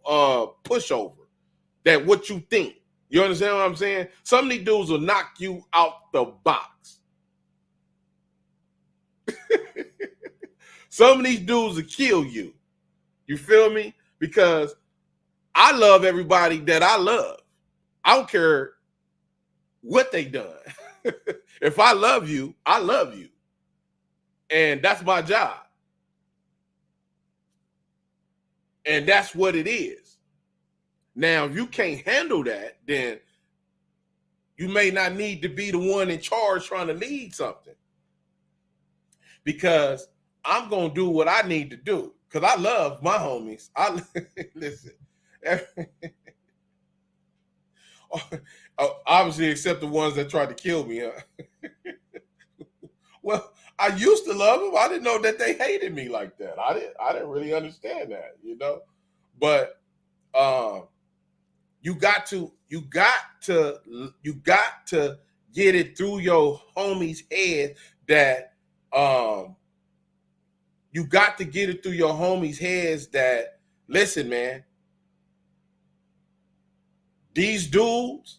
pushover. That what you think. You understand what I'm saying? Some of these dudes will knock you out the box. Some of these dudes will kill you. You feel me? Because I love everybody that I love. I don't care what they done. If I love you, I love you. And that's my job. And that's what it is. Now, if you can't handle that, then You may not need to be the one in charge trying to lead something, because I'm going to do what I need to do, because I love my homies. I listen. Obviously, except the ones that tried to kill me. Huh? Well, I used to love them. I didn't know that they hated me like that. I didn't really understand that, you know. But you got to get it through your homie's head that you got to get it through your homies' heads that, listen, man, these dudes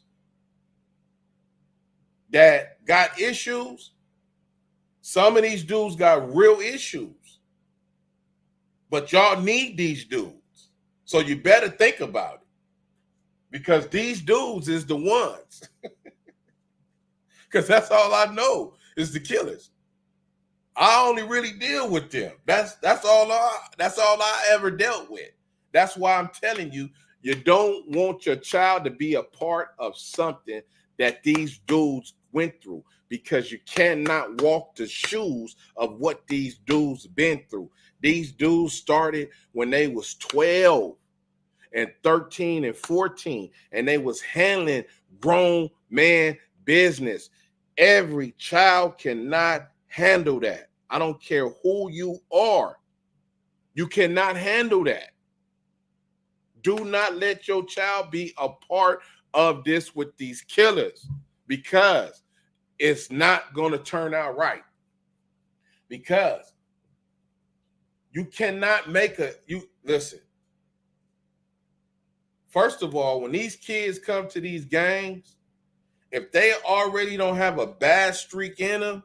that got issues, some of these dudes got real issues, but y'all need these dudes. So you better think about it, because these dudes is the ones. Because that's all I know is the killers. I only really deal with them. That's all I ever dealt with. That's why I'm telling you, you don't want your child to be a part of something that these dudes went through, because you cannot walk the shoes of what these dudes been through. These dudes started when they was 12 and 13 and 14, and they was handling grown man business. Every child cannot handle that. I don't care who you are. You cannot handle that. Do not let your child be a part of this with these killers, because it's not going to turn out right. Because you cannot listen. First of all, when these kids come to these gangs, if they already don't have a bad streak in them,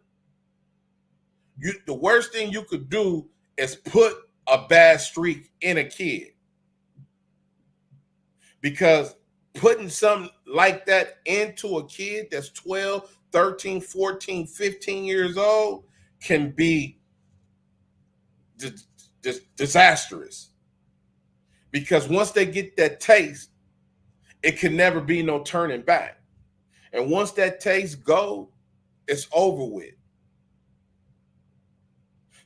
the worst thing you could do is put a bad streak in a kid. Because putting something like that into a kid that's 12, 13, 14, 15 years old can be disastrous. Because once they get that taste, it can never be no turning back. And once that taste goes, it's over with.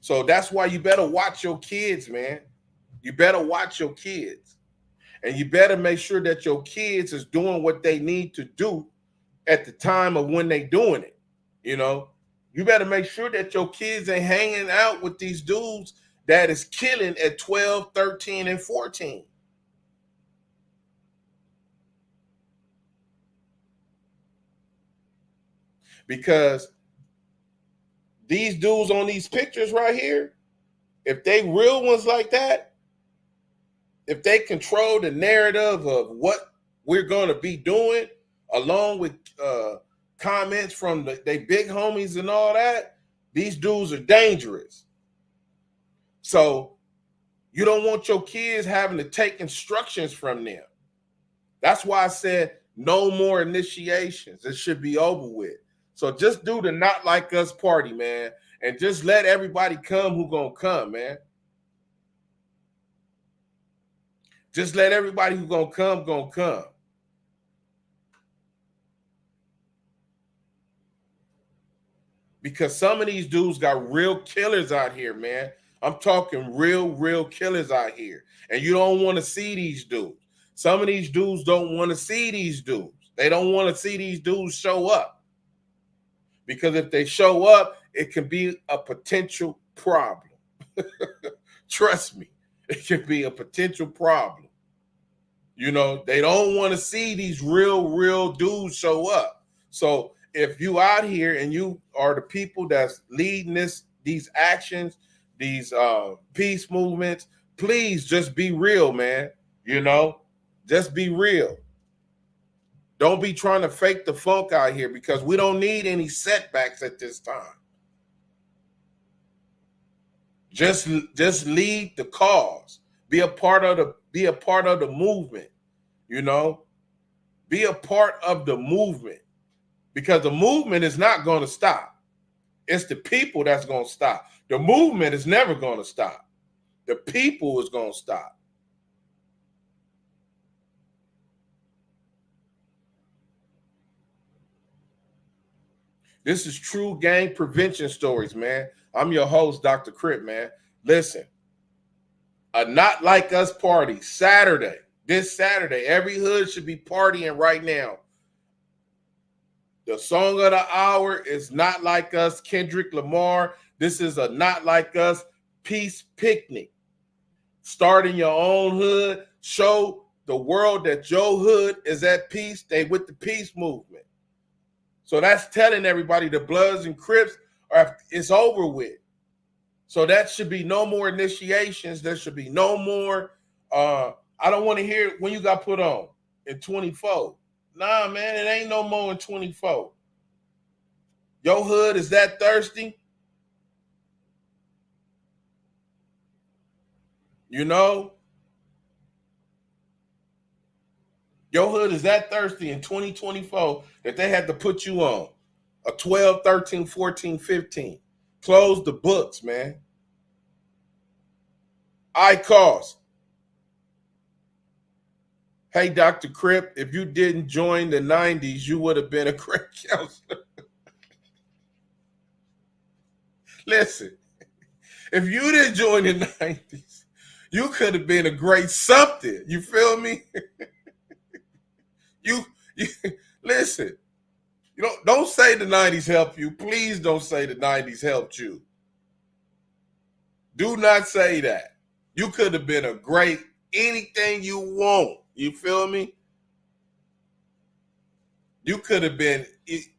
So that's why you better watch your kids, man. You better watch your kids. And you better make sure that your kids is doing what they need to do at the time of when they doing it. You know, you better make sure that your kids ain't hanging out with these dudes that is killing at 12, 13, and 14. Because these dudes on these pictures right here, if they real ones like that, if they control the narrative of what we're going to be doing, along with comments from they big homies and all that, these dudes are dangerous. So you don't want your kids having to take instructions from them. That's why I said no more initiations. It should be over with. So just do the Not Like Us party, man, and just let everybody come who gonna come, man. Just let everybody who gonna come. Because some of these dudes got real killers out here, man. I'm talking real killers out here. And you don't want to see these dudes. Some of these dudes don't want to see these dudes. They don't want to see these dudes show up. Because if they show up, it can be a potential problem. Trust me, it can be a potential problem. You know, they don't want to see these real dudes show up. So if you out here and you are the people that's leading these actions, these peace movements, please just be real, man. You know, just be real. Don't be trying to fake the funk out here, because we don't need any setbacks at this time. Just lead the cause. Be a part of the movement. You know, be a part of the movement, because the movement is not going to stop. It's the people that's going to stop. The movement is never going to stop. The people is going to stop. This is true gang prevention stories, man. I'm your host, Dr. Crip, man. Listen, a Not Like Us party, Saturday. This Saturday, every hood should be partying right now. The song of the hour is Not Like Us, Kendrick Lamar. This is a Not Like Us peace picnic. Start in your own hood. Show the world that your hood is at peace. They with the peace movement. So that's telling everybody the Bloods and Crips it's over with. So that should be no more initiations. There should be no more. I don't want to hear when you got put on in 24. Nah, man, it ain't no more in 24. Your hood is that thirsty? You know? Your hood is that thirsty in 2024 that they had to put you on a 12, 13, 14, 15. Close the books, man. ICOS. Hey, Dr. Crip, if you didn't join the 90s, you would have been a great counselor. Listen, if you didn't join the 90s, you could have been a great something. You feel me? you listen. You don't say the 90s helped you. Please don't say the 90s helped you. Do not say that. You could have been a great anything you want. You feel me? You could have been,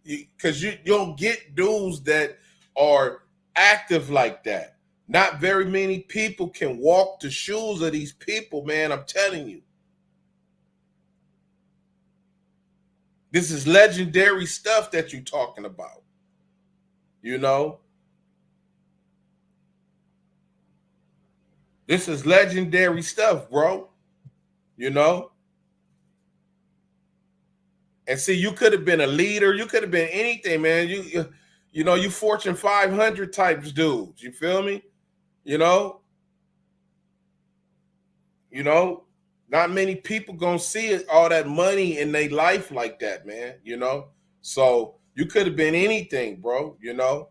because you don't get dudes that are active like that. Not very many people can walk the shoes of these people, man. I'm telling you. This is legendary stuff that you're talking about. You know? This is legendary stuff, bro. You know? And see, you could have been a leader. You could have been anything, man. You know, you Fortune 500 types dudes. You feel me? You know? Not many people gonna see all that money in their life like that, man. You know? So you could have been anything, bro. You know?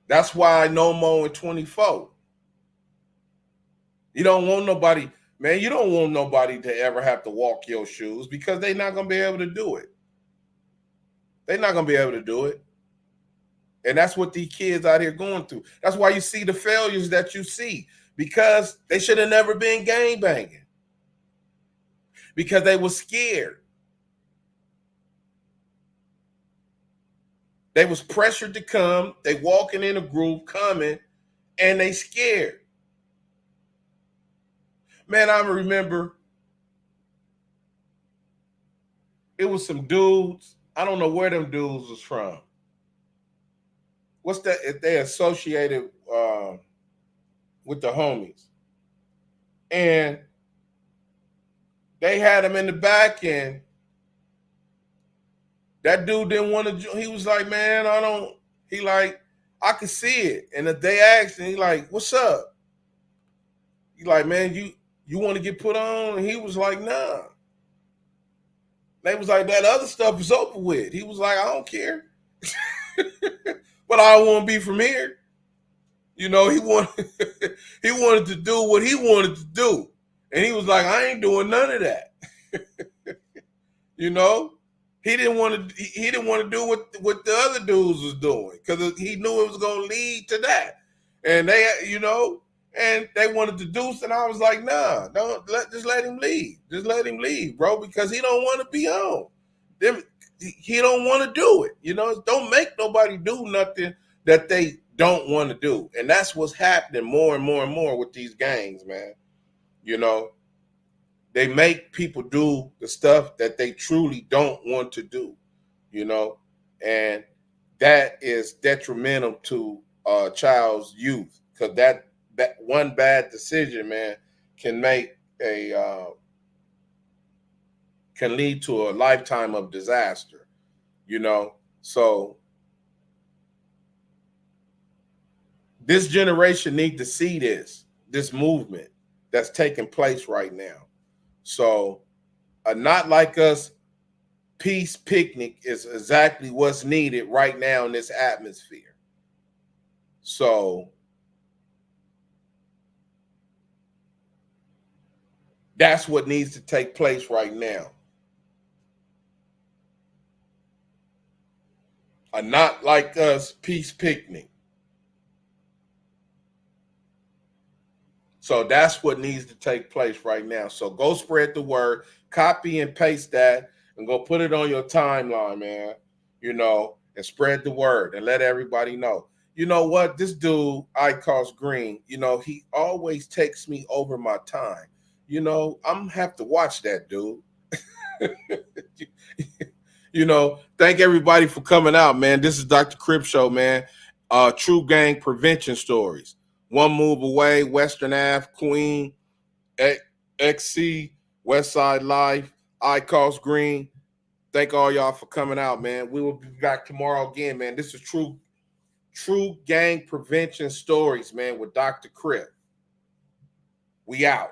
That's why I know more in 24. You don't want nobody, man, you don't want nobody to ever have to walk your shoes because they're not going to be able to do it. They're not going to be able to do it. And that's what these kids out here going through. That's why you see the failures that you see, because they should have never been gangbanging, because they were scared. They was pressured to come. They walking in a group coming, and they scared. Man, I remember it was some dudes. I don't know where them dudes was from. What's that? If they associated with the homies. And they had him in the back, and that dude didn't want to. He was like, man, I could see it. And if they asked him, he like, what's up? He like, man, you want to get put on? And he was like, nah. They was like, that other stuff is over with. He was like, I don't care. But I don't want to be from here. You know, he wanted to do what he wanted to do. And he was like, I ain't doing none of that. You know? He didn't want to do what the other dudes was doing, because he knew it was going to lead to that. And they, and they wanted to do it, and I was like, nah, just let him leave. Just let him leave, bro, because he don't want to be on. He don't want to do it. Don't make nobody do nothing that they don't want to do. And that's what's happening more and more and more with these gangs, man. They make people do the stuff that they truly don't want to do, and that is detrimental to a child's youth, because that one bad decision, man, can lead to a lifetime of disaster, So this generation need to see this movement that's taking place right now. So a Not Like Us peace picnic is exactly what's needed right now in this atmosphere. So that's what needs to take place right now. A Not Like Us peace picnic. So that's what needs to take place right now. So go spread the word, copy and paste that, and go put it on your timeline, man. And spread the word and let everybody know. You know what? This dude, Icos Green, he always takes me over my time. I'm gonna have to watch that dude. Thank everybody for coming out, man. This is Dr. Crip Show, man. True gang prevention stories. One move away, Western Ave, Queen, XC, West Side Life, Icos Green. Thank all y'all for coming out, man. We will be back tomorrow again, man. This is true gang prevention stories, man, with Dr. Crip. We out.